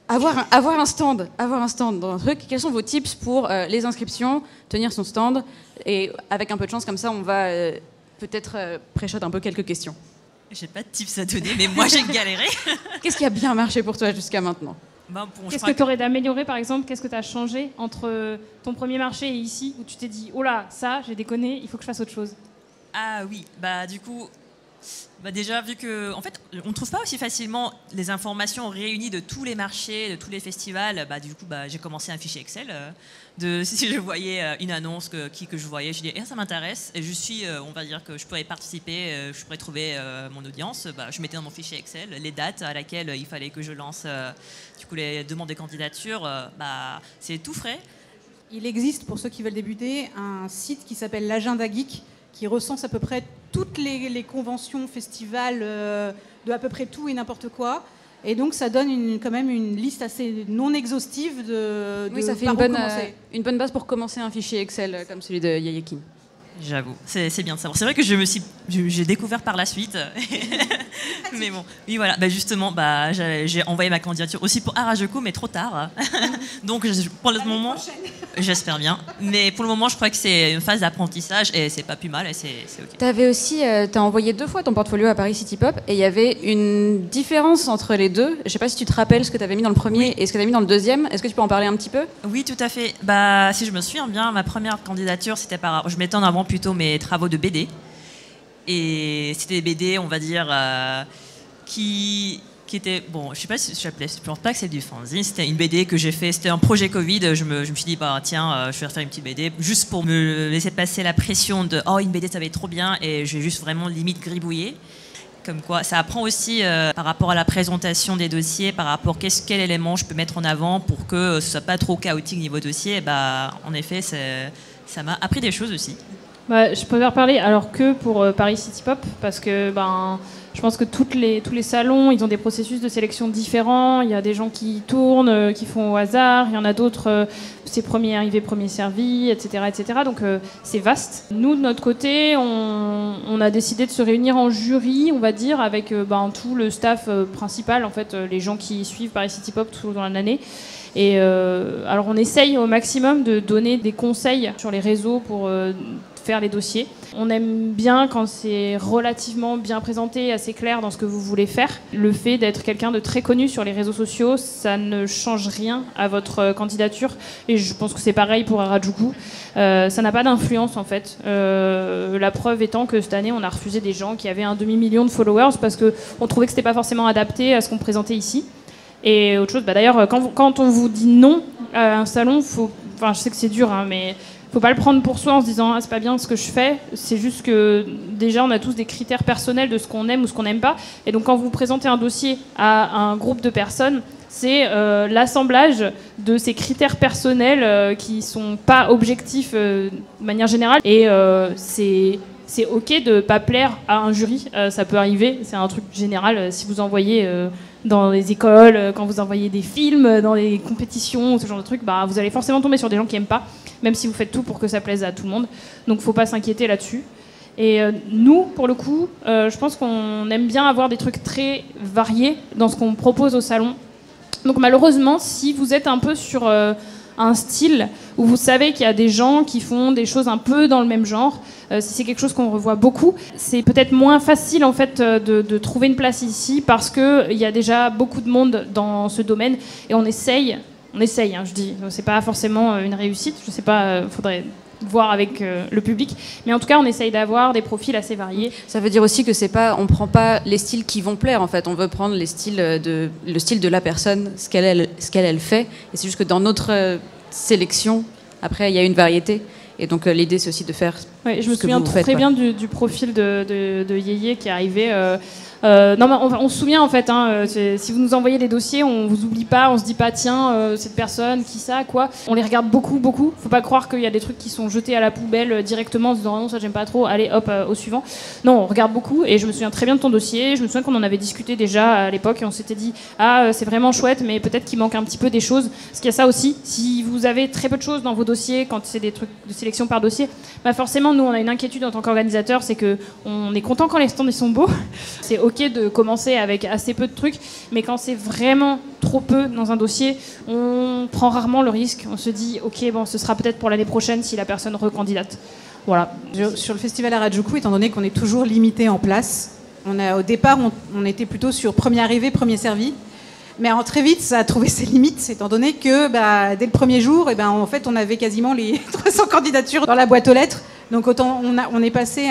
Speaker 1: avoir un stand dans un truc, quels sont vos tips pour les inscriptions, tenir son stand, et avec un peu de chance, comme ça, on va peut-être pré-shot un peu quelques questions.
Speaker 4: J'ai pas de tips à donner, mais moi j'ai galéré.
Speaker 1: Qu'est-ce qui a bien marché pour toi jusqu'à maintenant?
Speaker 2: Qu'est-ce que tu aurais d'améliorer, par exemple? Qu'est-ce que tu as changé entre ton premier marché et ici, où tu t'es dit, oh là, ça, j'ai déconné, il faut que je fasse autre chose?
Speaker 4: Ah oui, du coup, déjà, vu que, en fait, on ne trouve pas aussi facilement les informations réunies de tous les marchés, de tous les festivals, du coup, j'ai commencé un fichier Excel. Si je voyais une annonce que je voyais, je dis, ça m'intéresse, et on va dire que je pourrais participer, je pourrais trouver mon audience, je mettais dans mon fichier Excel les dates à laquelle il fallait que je lance du coup, les demandes de candidature, c'est tout frais.
Speaker 3: Il existe, pour ceux qui veulent débuter, un site qui s'appelle l'Agenda Geek, qui recense à peu près toutes les conventions, festivals, de à peu près tout et n'importe quoi. Et donc ça donne quand même une liste assez non exhaustive de
Speaker 1: oui, ça fait une bonne base pour commencer un fichier Excel comme celui de Yayekin.
Speaker 4: J'avoue, c'est bien de savoir. C'est vrai que j'ai découvert par la suite. Mais bon, oui voilà, justement, j'ai envoyé ma candidature aussi pour Harajuku, mais trop tard. Donc pour le moment, J'espère bien. Mais pour le moment, je crois que c'est une phase d'apprentissage et c'est pas plus mal et c'est ok.
Speaker 1: T'avais aussi, t'as envoyé 2 fois ton portfolio à Paris City Pop et il y avait une différence entre les deux. Je sais pas si tu te rappelles ce que t'avais mis dans le premier et ce que t'avais mis dans le deuxième. Est-ce que tu peux en parler un petit peu?
Speaker 4: Oui, tout à fait. Si je me souviens bien, ma première candidature, c'était je mettais en avant plutôt mes travaux de BD. Et c'était des BD, on va dire, qui était, bon, je sais pas si je pense pas que c'est du fanzine, c'était une BD que j'ai fait, c'était un projet Covid, je me suis dit, tiens, je vais faire une petite BD, juste pour me laisser passer la pression de, oh, une BD, ça va être trop bien, et j'ai juste vraiment limite gribouillé. Comme quoi, ça apprend aussi par rapport à la présentation des dossiers, par rapport à quel élément je peux mettre en avant pour que ce soit pas trop chaotique niveau dossier, en effet, ça m'a appris des choses aussi.
Speaker 2: Je préfère parler alors que pour Paris City Pop parce que je pense que tous les salons ils ont des processus de sélection différents. Il y a des gens qui tournent, qui font au hasard. Il y en a d'autres, c'est premier arrivé, premier servi, etc. etc. Donc c'est vaste. Nous de notre côté, on a décidé de se réunir en jury, on va dire, avec tout le staff principal, en fait, les gens qui suivent Paris City Pop tout au long de l'année. Et alors on essaye au maximum de donner des conseils sur les réseaux pour faire les dossiers. On aime bien quand c'est relativement bien présenté, assez clair dans ce que vous voulez faire. Le fait d'être quelqu'un de très connu sur les réseaux sociaux, ça ne change rien à votre candidature. Et je pense que c'est pareil pour Harajuku. Ça n'a pas d'influence en fait. La preuve étant que cette année, on a refusé des gens qui avaient 1 demi-million de followers parce qu'on trouvait que c'était pas forcément adapté à ce qu'on présentait ici. Et autre chose, d'ailleurs, quand on vous dit non à un salon, je sais que c'est dur, mais faut pas le prendre pour soi en se disant c'est pas bien ce que je fais. C'est juste que déjà on a tous des critères personnels de ce qu'on aime ou ce qu'on n'aime pas. Et donc quand vous présentez un dossier à un groupe de personnes, c'est l'assemblage de ces critères personnels qui sont pas objectifs de manière générale. Et c'est ok de pas plaire à un jury, ça peut arriver, c'est un truc général. Si vous envoyez dans les écoles, quand vous envoyez des films, dans les compétitions, ce genre de trucs, vous allez forcément tomber sur des gens qui aiment pas, même si vous faites tout pour que ça plaise à tout le monde. Donc faut pas s'inquiéter là-dessus. Et nous, pour le coup, je pense qu'on aime bien avoir des trucs très variés dans ce qu'on propose au salon. Donc malheureusement, si vous êtes un peu sur un style où vous savez qu'il y a des gens qui font des choses un peu dans le même genre, si c'est quelque chose qu'on revoit beaucoup, c'est peut-être moins facile en fait de trouver une place ici parce qu'il y a déjà beaucoup de monde dans ce domaine et on essaye, je dis, c'est pas forcément une réussite, je sais pas, faudrait voir avec le public, mais en tout cas on essaye d'avoir des profils assez variés.
Speaker 1: Ça veut dire aussi que on prend pas les styles qui vont plaire en fait, on veut prendre le style de la personne, ce qu'elle fait, et c'est juste que dans notre sélection, après il y a une variété, et donc l'idée c'est aussi de faire.
Speaker 2: Ouais, je me souviens très bien du profil de Yéyé qui est arrivé. Non, mais on se souvient en fait, si vous nous envoyez des dossiers, on vous oublie pas, on se dit pas tiens, cette personne, qui ça, quoi. On les regarde beaucoup. Faut pas croire qu'il y a des trucs qui sont jetés à la poubelle directement en se disant non, ça j'aime pas trop, allez hop, au suivant. Non, on regarde beaucoup et je me souviens très bien de ton dossier. Je me souviens qu'on en avait discuté déjà à l'époque et on s'était dit c'est vraiment chouette, mais peut-être qu'il manque un petit peu des choses. Parce qu'il y a ça aussi, si vous avez très peu de choses dans vos dossiers, quand c'est des trucs de sélection par dossier, forcément nous on a une inquiétude en tant qu'organisateur, c'est que on est content quand les stands ils sont beaux. C'est ok de commencer avec assez peu de trucs, mais quand c'est vraiment trop peu dans un dossier, on prend rarement le risque. On se dit, ok, ce sera peut-être pour l'année prochaine si la personne recandidate. Voilà.
Speaker 3: Sur le festival Harajuku, étant donné qu'on est toujours limité en place, au départ, on était plutôt sur premier arrivé, premier servi. Mais très vite, ça a trouvé ses limites, étant donné que dès le premier jour, en fait, on avait quasiment les 300 candidatures dans la boîte aux lettres. Donc autant on est passé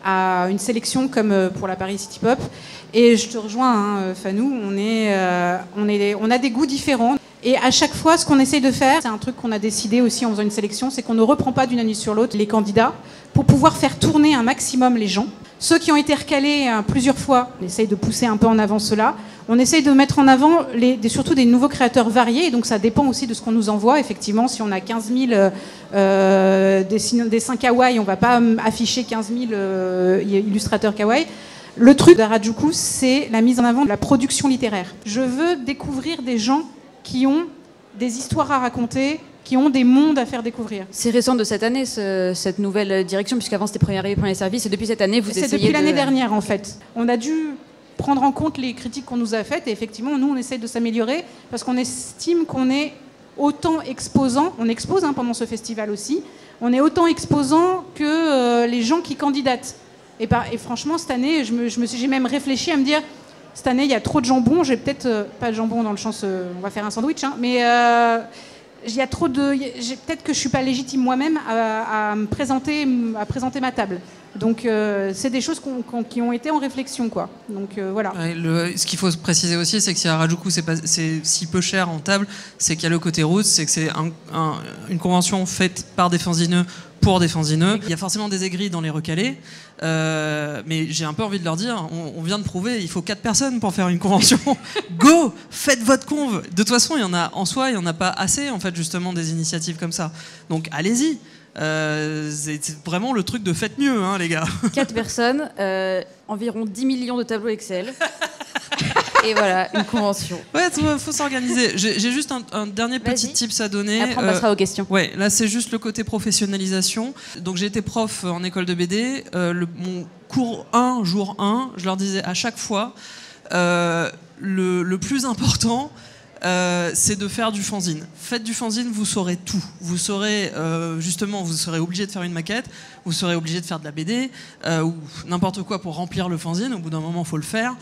Speaker 3: à une sélection comme pour la Paris City Pop. Et je te rejoins, Fanou, on a des goûts différents. Et à chaque fois, ce qu'on essaye de faire, c'est un truc qu'on a décidé aussi en faisant une sélection, c'est qu'on ne reprend pas d'une année sur l'autre les candidats pour pouvoir faire tourner un maximum les gens. Ceux qui ont été recalés plusieurs fois, on essaye de pousser un peu en avant ceux-là. On essaye de mettre en avant surtout des nouveaux créateurs variés, et donc ça dépend aussi de ce qu'on nous envoie. Effectivement, si on a 15 000 dessins kawaii, on ne va pas afficher 15 000 illustrateurs kawaii. Le truc d'Harajuku, c'est la mise en avant de la production littéraire. Je veux découvrir des gens qui ont des histoires à raconter, qui ont des mondes à faire découvrir.
Speaker 1: C'est récent de cette année, cette nouvelle direction, puisqu'avant c'était premier arrivé, premier servi. C'est depuis cette année, vous essayez
Speaker 3: C'est depuis l'année dernière, en fait. On a dû prendre en compte les critiques qu'on nous a faites, et effectivement, nous, on essaie de s'améliorer, parce qu'on estime qu'on est autant exposants, on expose pendant ce festival aussi, on est autant exposants que les gens qui candidatent. Et franchement, cette année, j'ai même réfléchi à me dire, cette année, il y a trop de jambon, j'ai peut-être, pas de jambon dans le sens, on va faire un sandwich, mais il y a trop de... Peut-être que je ne suis pas légitime moi-même à présenter ma table. Donc c'est des choses qui ont été en réflexion, quoi. Donc voilà.
Speaker 5: Ouais, ce qu'il faut préciser aussi, c'est que si à Harajuku c'est si peu cher en table, c'est qu'il y a le côté roots, c'est que c'est une convention faite par des fanzineux pour des fanzineux. Il y a forcément des aigris dans les recalés, mais j'ai un peu envie de leur dire, on vient de prouver, il faut 4 personnes pour faire une convention. Go, faites votre conve. De toute façon, il y en a en soi, il y en a pas assez en fait justement des initiatives comme ça. Donc allez-y. C'est vraiment le truc de faites mieux, les gars.
Speaker 1: 4 personnes, environ 10 millions de tableaux Excel. Et voilà, une convention.
Speaker 5: Ouais, faut s'organiser. J'ai juste un dernier petit tips à donner.
Speaker 1: Après, on passera aux questions.
Speaker 5: Ouais, là, c'est juste le côté professionnalisation. Donc, j'ai été prof en école de BD. Mon cours 1, jour 1, je leur disais à chaque fois, le plus important, c'est de faire du fanzine. Faites du fanzine, vous saurez tout. Vous saurez, vous serez obligé de faire une maquette, vous serez obligé de faire de la BD, ou n'importe quoi pour remplir le fanzine. Au bout d'un moment, il faut le faire.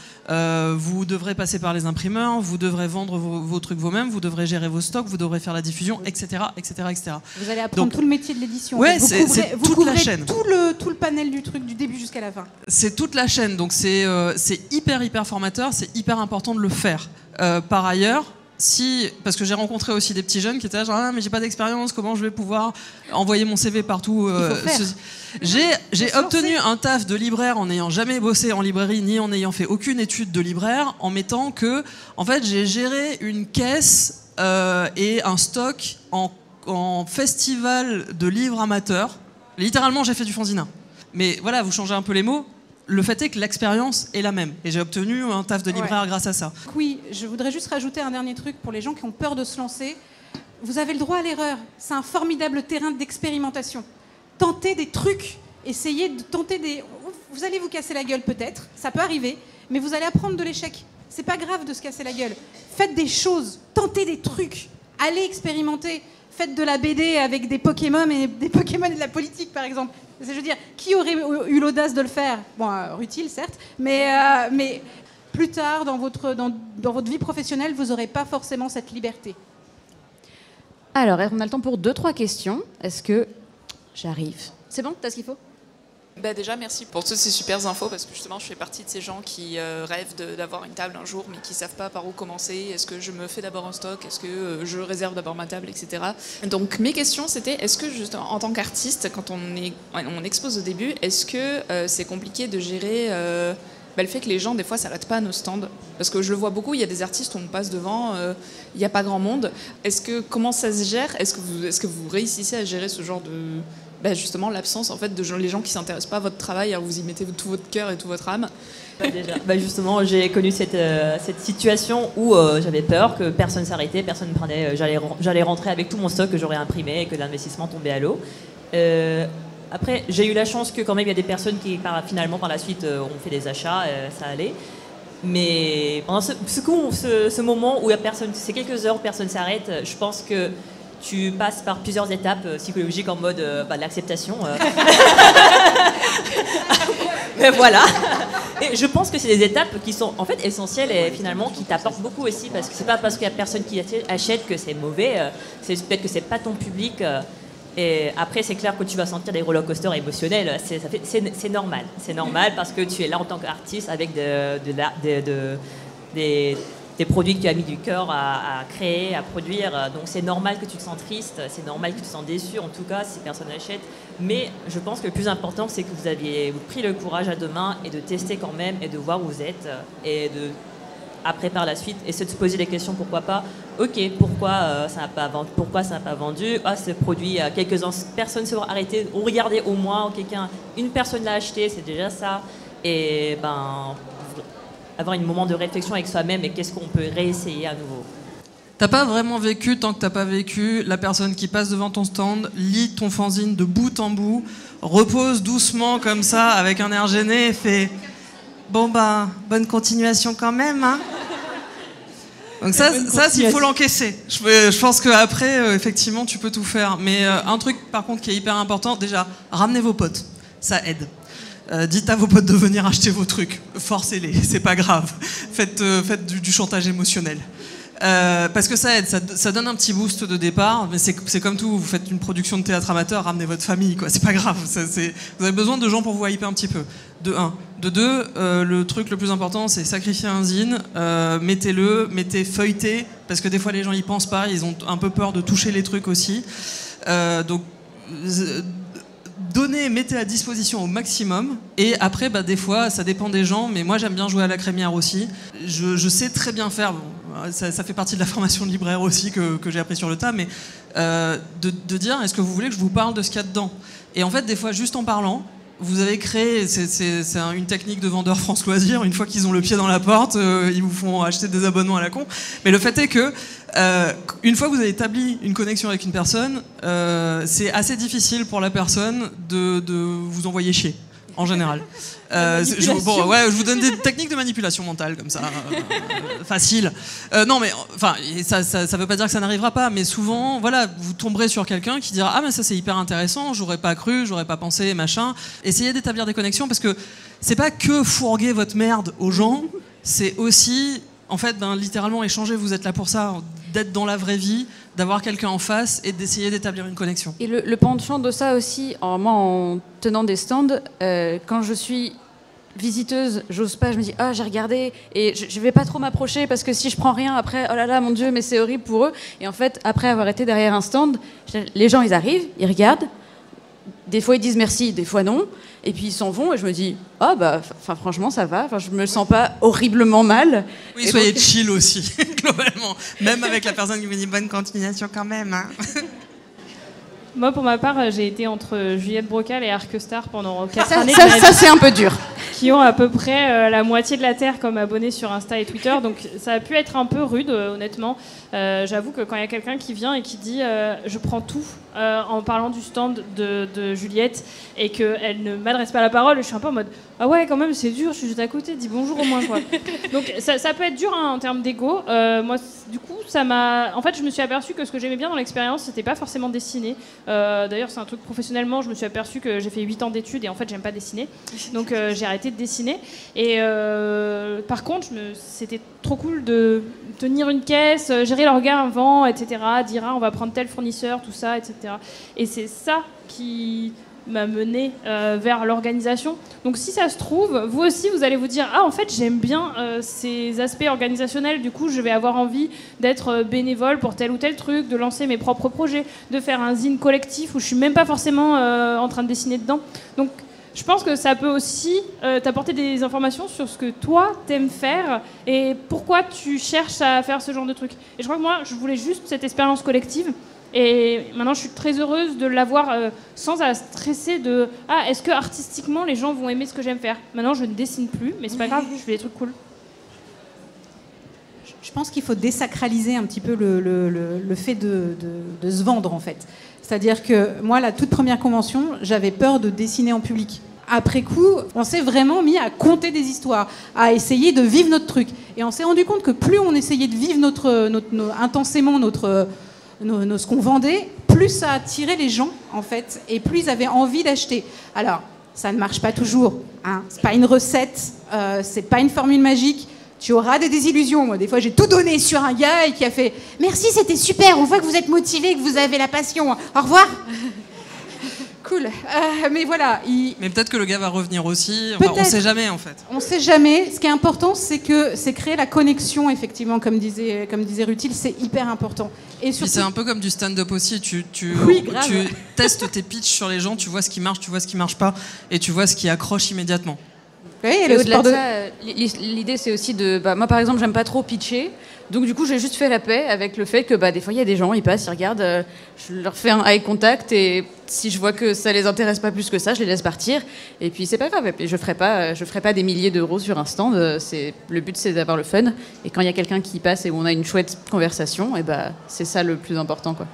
Speaker 5: Vous devrez passer par les imprimeurs, vous devrez vendre vos trucs vous-même, vous devrez gérer vos stocks, vous devrez faire la diffusion, etc. etc., etc.
Speaker 3: Vous allez apprendre tout le métier de l'édition.
Speaker 5: Ouais, c'est toute la chaîne.
Speaker 3: Tout le panel du truc, du début jusqu'à la fin.
Speaker 5: C'est toute la chaîne, donc c'est hyper formateur, c'est hyper important de le faire. Par ailleurs, parce que j'ai rencontré aussi des petits jeunes qui étaient là, genre, mais j'ai pas d'expérience, comment je vais pouvoir envoyer mon CV partout J'ai obtenu un taf de libraire en n'ayant jamais bossé en librairie, ni en n'ayant fait aucune étude de libraire, en mettant que, en fait, j'ai géré une caisse et un stock en festival de livres amateurs. Littéralement, j'ai fait du fanzina. Mais voilà, vous changez un peu les mots. Le fait est que l'expérience est la même. Et j'ai obtenu un taf de libraire grâce à ça.
Speaker 3: Oui, je voudrais juste rajouter un dernier truc pour les gens qui ont peur de se lancer. Vous avez le droit à l'erreur. C'est un formidable terrain d'expérimentation. Tentez des trucs. Essayez de tenter des... Vous allez vous casser la gueule peut-être. Ça peut arriver. Mais vous allez apprendre de l'échec. C'est pas grave de se casser la gueule. Faites des choses. Tentez des trucs. Allez expérimenter. Faites de la BD avec des Pokémon et de la politique, par exemple. Je veux dire, qui aurait eu l'audace de le faire? Bon, utile, certes, mais plus tard, dans votre vie professionnelle, vous n'aurez pas forcément cette liberté.
Speaker 1: Alors, on a le temps pour 2-3 questions. Est-ce que j'arrive? C'est bon? T'as ce qu'il faut?
Speaker 6: Déjà, merci pour toutes ces super infos, parce que justement, je fais partie de ces gens qui rêvent d'avoir une table un jour, mais qui ne savent pas par où commencer. Est-ce que je me fais d'abord un stock? Est-ce que je réserve d'abord ma table, etc. Donc, mes questions, c'était, est-ce que, justement, en tant qu'artiste, quand on expose au début, est-ce que c'est compliqué de gérer le fait que les gens, des fois, ne s'arrêtent pas à nos stands? Parce que je le vois beaucoup, il y a des artistes où on passe devant, il n'y a pas grand monde. Comment ça se gère? Est-ce que vous réussissez à gérer ce genre de... justement l'absence en fait de les gens qui s'intéressent pas à votre travail, alors vous y mettez tout votre cœur et toute votre âme.
Speaker 4: Justement, j'ai connu cette situation où j'avais peur que personne s'arrêtait, personne ne prenait, j'allais rentrer avec tout mon stock que j'aurais imprimé et que l'investissement tombait à l'eau. Après, j'ai eu la chance que quand même il y a des personnes qui finalement par la suite ont fait des achats, ça allait. Mais pendant ce moment où il y a personne, c'est quelques heures, personne s'arrête, je pense que tu passes par plusieurs étapes psychologiques en mode l'acceptation. Mais voilà. Et je pense que c'est des étapes qui sont en fait essentielles et finalement qui t'apportent beaucoup aussi, parce que c'est pas parce qu'il y a personne qui achète que c'est mauvais. C'est peut-être que c'est pas ton public. Et après, c'est clair que tu vas sentir des rollercoasters émotionnels. C'est normal. C'est normal parce que tu es là en tant qu'artiste avec des produits que tu as mis du cœur à créer, à produire. Donc c'est normal que tu te sens triste, c'est normal que tu te sens déçu, en tout cas si personne n'achète. Mais je pense que le plus important, c'est que vous aviez pris le courage à deux mains et de tester quand même et de voir où vous êtes. Et après, par la suite, essayer de se poser des questions, pourquoi pas. Ok, pourquoi ça n'a pas vendu? Ce produit, quelques personnes se sont arrêtées, ont regardé au moins, une personne l'a acheté, c'est déjà ça. Et avoir un moment de réflexion avec soi-même et qu'est-ce qu'on peut réessayer à nouveau.
Speaker 5: T'as pas vraiment vécu, tant que t'as pas vécu, la personne qui passe devant ton stand, lit ton fanzine de bout en bout, repose doucement comme ça, avec un air gêné et fait « Bon bonne continuation quand même, hein ?» Donc ça s'il faut l'encaisser. Je pense qu'après, effectivement, tu peux tout faire. Mais un truc, par contre, qui est hyper important, déjà, ramenez vos potes. Ça aide. Dites à vos potes de venir acheter vos trucs. Forcez-les, c'est pas grave. Faites du chantage émotionnel. Parce que ça aide, ça donne un petit boost de départ, mais c'est comme tout, vous faites une production de théâtre amateur, ramenez votre famille, quoi, c'est pas grave, vous avez besoin de gens pour vous hyper un petit peu, de un. De deux, le truc le plus important, c'est sacrifier un zine, mettez feuilleté, parce que des fois les gens y pensent pas, ils ont un peu peur de toucher les trucs aussi, donc mettez à disposition au maximum, et après des fois ça dépend des gens, mais moi j'aime bien jouer à la crémière aussi, je sais très bien faire, ça fait partie de la formation de libraire aussi que j'ai appris sur le tas, mais de dire est-ce que vous voulez que je vous parle de ce qu'il y a dedans, et en fait des fois juste en parlant vous avez créé, c'est une technique de vendeur France Loisirs, une fois qu'ils ont le pied dans la porte, ils vous font acheter des abonnements à la con. Mais le fait est que, une fois que vous avez établi une connexion avec une personne, c'est assez difficile pour la personne de vous envoyer chier, en général. Je vous donne des techniques de manipulation mentale, comme ça, facile. Non, mais enfin, ça veut pas dire que ça n'arrivera pas, mais souvent, voilà, vous tomberez sur quelqu'un qui dira ah mais ça c'est hyper intéressant, j'aurais pas cru, j'aurais pas pensé, machin. Essayez d'établir des connexions parce que c'est pas que fourguer votre merde aux gens, c'est aussi, en fait, littéralement échanger. Vous êtes là pour ça, d'être dans la vraie vie, d'avoir quelqu'un en face et d'essayer d'établir une connexion.
Speaker 1: Et le penchant de ça aussi, moi en tenant des stands, quand je suis visiteuse, j'ose pas, je me dis ah j'ai regardé et je vais pas trop m'approcher parce que si je prends rien après, oh là là mon Dieu mais c'est horrible pour eux. Et en fait après avoir été derrière un stand, les gens ils arrivent, ils regardent, des fois ils disent merci, des fois non, et puis ils s'en vont et je me dis franchement ça va, je me sens pas horriblement mal.
Speaker 5: Oui, soyez chill aussi globalement, même avec la personne qui me dit bonne continuation quand même hein.
Speaker 2: Moi, pour ma part, j'ai été entre Juliette Brocal et Arcestar pendant 4 années.
Speaker 1: Ça c'est un peu dur.
Speaker 2: Qui ont à peu près la moitié de la Terre comme abonnés sur Insta et Twitter. Donc ça a pu être un peu rude, honnêtement. J'avoue que quand il y a quelqu'un qui vient et qui dit je prends tout en parlant du stand de Juliette et qu'elle ne m'adresse pas la parole, je suis un peu en mode ah ouais quand même c'est dur, je suis juste à côté, dis bonjour au moins quoi. Donc ça peut être dur en termes d'ego. Moi du coup en fait je me suis aperçue que ce que j'aimais bien dans l'expérience c'était pas forcément dessiner. D'ailleurs c'est un truc professionnellement, je me suis aperçue que j'ai fait 8 ans d'études et en fait j'aime pas dessiner. Donc j'ai arrêté de dessiner et par contre c'était trop cool de tenir une caisse, gérer l'orga avant, etc., dire on va prendre tel fournisseur, tout ça, etc. Et c'est ça qui m'a mené vers l'organisation. Donc si ça se trouve, vous aussi vous allez vous dire ah en fait j'aime bien ces aspects organisationnels, du coup je vais avoir envie d'être bénévole pour tel ou tel truc, de lancer mes propres projets, de faire un zine collectif où je suis même pas forcément en train de dessiner dedans. Donc je pense que ça peut aussi t'apporter des informations sur ce que toi t'aimes faire et pourquoi tu cherches à faire ce genre de truc. Et je crois que moi je voulais juste cette expérience collective. Et maintenant, je suis très heureuse de l'avoir sans stresser de « Ah, est-ce que artistiquement, les gens vont aimer ce que j'aime faire ?» Maintenant, je ne dessine plus, mais c'est pas grave, je fais des trucs cool.
Speaker 3: Je pense qu'il faut désacraliser un petit peu le fait de se vendre, en fait. C'est-à-dire que moi, la toute première convention, j'avais peur de dessiner en public. Après coup, on s'est vraiment mis à conter des histoires, à essayer de vivre notre truc. Et on s'est rendu compte que plus on essayait de vivre intensément ce qu'on vendait, plus ça attirait les gens, en fait, et plus ils avaient envie d'acheter. Alors, ça ne marche pas toujours, hein. C'est pas une recette, c'est pas une formule magique. Tu auras des désillusions. Moi, des fois, j'ai tout donné sur un gars et qui a fait « Merci, c'était super, on voit que vous êtes motivé, que vous avez la passion. Au revoir !» Cool. Mais voilà.
Speaker 5: Mais peut-être que le gars va revenir aussi. Enfin, on sait jamais, en fait.
Speaker 3: On sait jamais. Ce qui est important, c'est créer la connexion, effectivement, comme disait Rutil, c'est hyper important. Et surtout...
Speaker 5: c'est un peu comme du stand-up aussi. Tu testes tes pitchs sur les gens, tu vois ce qui marche, tu vois ce qui marche pas, et tu vois ce qui accroche immédiatement.
Speaker 1: Oui, et au-delà de ça, l'idée c'est aussi moi par exemple j'aime pas trop pitcher, donc du coup j'ai juste fait la paix avec le fait que des fois il y a des gens, ils passent, ils regardent, je leur fais un eye contact et si je vois que ça les intéresse pas plus que ça, je les laisse partir et puis c'est pas grave, et je ferai pas des milliers d'euros sur un stand, le but c'est d'avoir le fun et quand il y a quelqu'un qui passe et où on a une chouette conversation, et c'est ça le plus important quoi.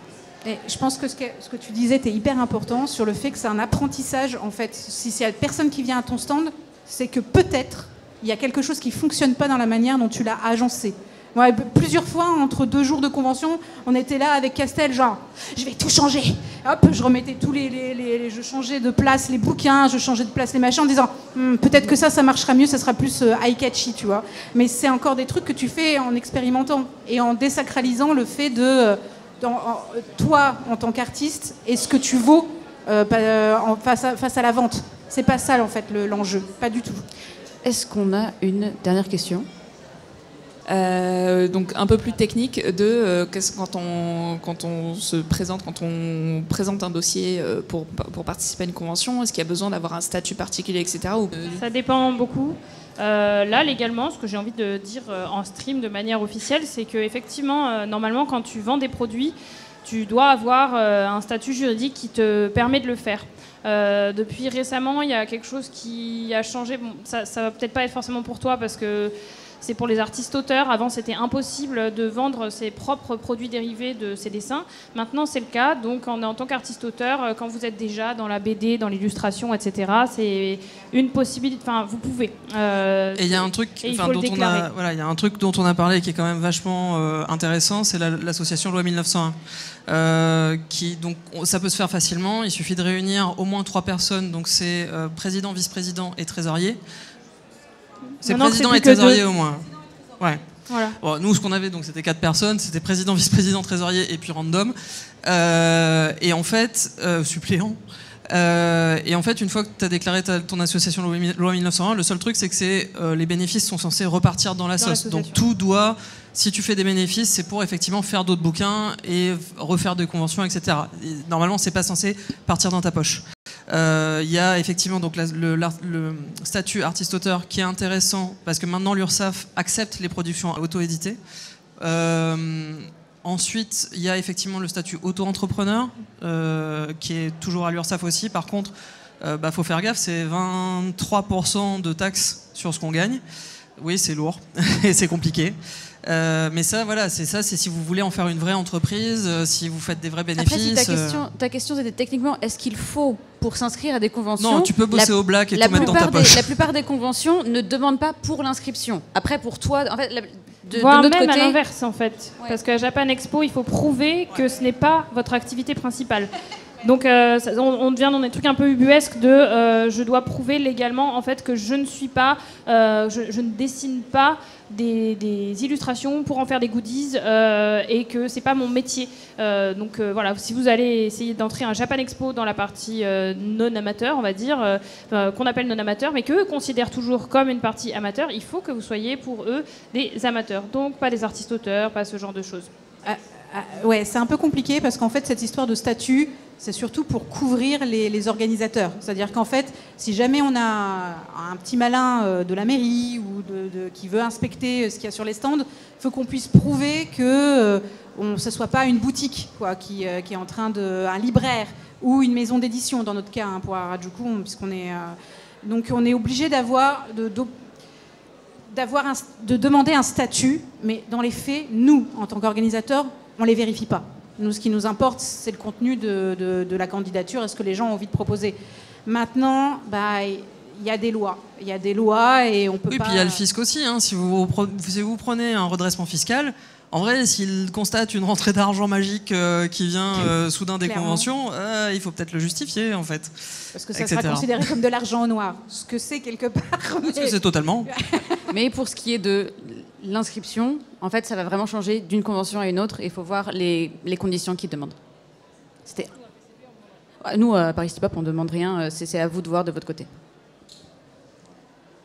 Speaker 3: Et je pense que ce que tu disais était hyper important sur le fait que c'est un apprentissage en fait. Si il y a personne qui vient à ton stand, c'est que peut-être il y a quelque chose qui ne fonctionne pas dans la manière dont tu l'as agencé. Ouais, plusieurs fois, entre 2 jours de convention, on était là avec Castel, genre, je vais tout changer. Hop, je remettais je changeais de place les bouquins, je changeais de place les machins, en disant, peut-être que ça marchera mieux, ça sera plus eye-catchy, tu vois. Mais c'est encore des trucs que tu fais en expérimentant et en désacralisant le fait de, toi, en tant qu'artiste, et ce que tu vaux face à la vente. C'est pas ça, en fait, l'enjeu, pas du tout.
Speaker 1: Est-ce qu'on a une dernière question ?
Speaker 6: Donc un peu plus technique quand on présente un dossier pour participer à une convention, est-ce qu'il y a besoin d'avoir un statut particulier, etc.
Speaker 2: Ça dépend beaucoup. Là, légalement, ce que j'ai envie de dire en stream de manière officielle, c'est qu'effectivement, normalement, quand tu vends des produits, tu dois avoir un statut juridique qui te permet de le faire. Depuis récemment, il y a quelque chose qui a changé. Bon, ça va peut-être pas être forcément pour toi parce que c'est pour les artistes-auteurs. Avant, c'était impossible de vendre ses propres produits dérivés de ses dessins. Maintenant, c'est le cas. Donc, en tant qu'artiste-auteur, quand vous êtes déjà dans la BD, dans l'illustration, etc., c'est une possibilité. Enfin, vous pouvez.
Speaker 5: Et il y a un truc, il y a un truc dont on a parlé qui est quand même vachement intéressant, c'est l'association Loi 1901. Donc, ça peut se faire facilement. Il suffit de réunir au moins 3 personnes. Donc, c'est président, vice-président et trésorier. C'est président et trésorier au moins. Ouais.
Speaker 2: Voilà.
Speaker 5: Bon, nous, ce qu'on avait, donc, c'était 4 personnes. C'était président, vice-président, trésorier et puis random. Et en fait, suppléant. Et en fait, une fois que tu as déclaré ton association Loi 1901, le seul truc, c'est que les bénéfices sont censés repartir dans la sauce. Donc tout doit, si tu fais des bénéfices, c'est pour effectivement faire d'autres bouquins et refaire des conventions, etc. Et normalement, c'est pas censé partir dans ta poche. Il y a effectivement donc le statut artiste-auteur qui est intéressant parce que maintenant l'URSSAF accepte les productions auto-éditées. Ensuite, il y a effectivement le statut auto-entrepreneur qui est toujours à l'URSSAF aussi. Par contre, faut faire gaffe, c'est 23% de taxes sur ce qu'on gagne. Oui, c'est lourd et c'est compliqué. Mais ça, voilà, c'est si vous voulez en faire une vraie entreprise, si vous faites des vrais bénéfices.
Speaker 1: Après, si ta question c'était techniquement, est-ce qu'il faut, pour s'inscrire à des conventions...
Speaker 5: Non, tu peux bosser au black et tout mettre dans ta poche.
Speaker 1: La plupart des conventions ne demandent pas pour l'inscription. Après, pour toi, en fait...
Speaker 2: Voire
Speaker 1: de notre
Speaker 2: même
Speaker 1: côté,
Speaker 2: à l'inverse, en fait. Ouais. Parce qu'à Japan Expo, il faut prouver que ce n'est pas votre activité principale. Donc on devient dans des trucs un peu ubuesques de je dois prouver légalement en fait que je ne suis pas, je ne dessine pas des illustrations pour en faire des goodies et que c'est pas mon métier. Donc voilà, si vous allez essayer d'entrer un Japan Expo dans la partie non amateur, on va dire, qu'on appelle non amateur, mais qu'eux considèrent toujours comme une partie amateur, il faut que vous soyez pour eux des amateurs. Donc pas des artistes-auteurs, pas ce genre de choses.
Speaker 3: Ouais, c'est un peu compliqué parce qu'en fait, cette histoire de statut, c'est surtout pour couvrir les organisateurs. C'est-à-dire qu'en fait, si jamais on a un petit malin de la mairie ou qui veut inspecter ce qu'il y a sur les stands, il faut qu'on puisse prouver que ce ne soit pas une boutique qui est en train un libraire ou une maison d'édition, dans notre cas, pour Harajuku, puisqu'on est... donc on est obligé de demander un statut, mais dans les faits, nous, en tant qu'organisateurs, on ne les vérifie pas. Nous, ce qui nous importe, c'est le contenu de la candidature et ce que les gens ont envie de proposer. Maintenant, il y a des lois. Il y a des lois et on peut pas...
Speaker 5: Oui, puis il y a le fisc aussi. Hein. Si vous prenez un redressement fiscal, en vrai, s'il constate une rentrée d'argent magique qui vient soudain des conventions, il faut peut-être le justifier, en fait.
Speaker 3: Parce que ça sera considéré comme de l'argent au noir. Ce que c'est quelque part.
Speaker 5: Parce que c'est totalement.
Speaker 1: Mais pour ce qui est de l'inscription, en fait, ça va vraiment changer d'une convention à une autre. Il faut voir les conditions qu'ils demandent. Nous, à Paris Hip Hop, on ne demande rien. C'est à vous de voir de votre côté.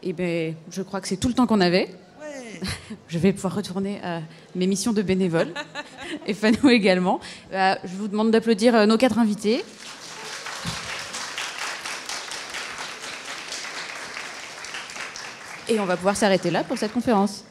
Speaker 1: Et bien, je crois que c'est tout le temps qu'on avait. Je vais pouvoir retourner à mes missions de bénévole. Et Fanou également. Je vous demande d'applaudir nos 4 invités. Et on va pouvoir s'arrêter là pour cette conférence.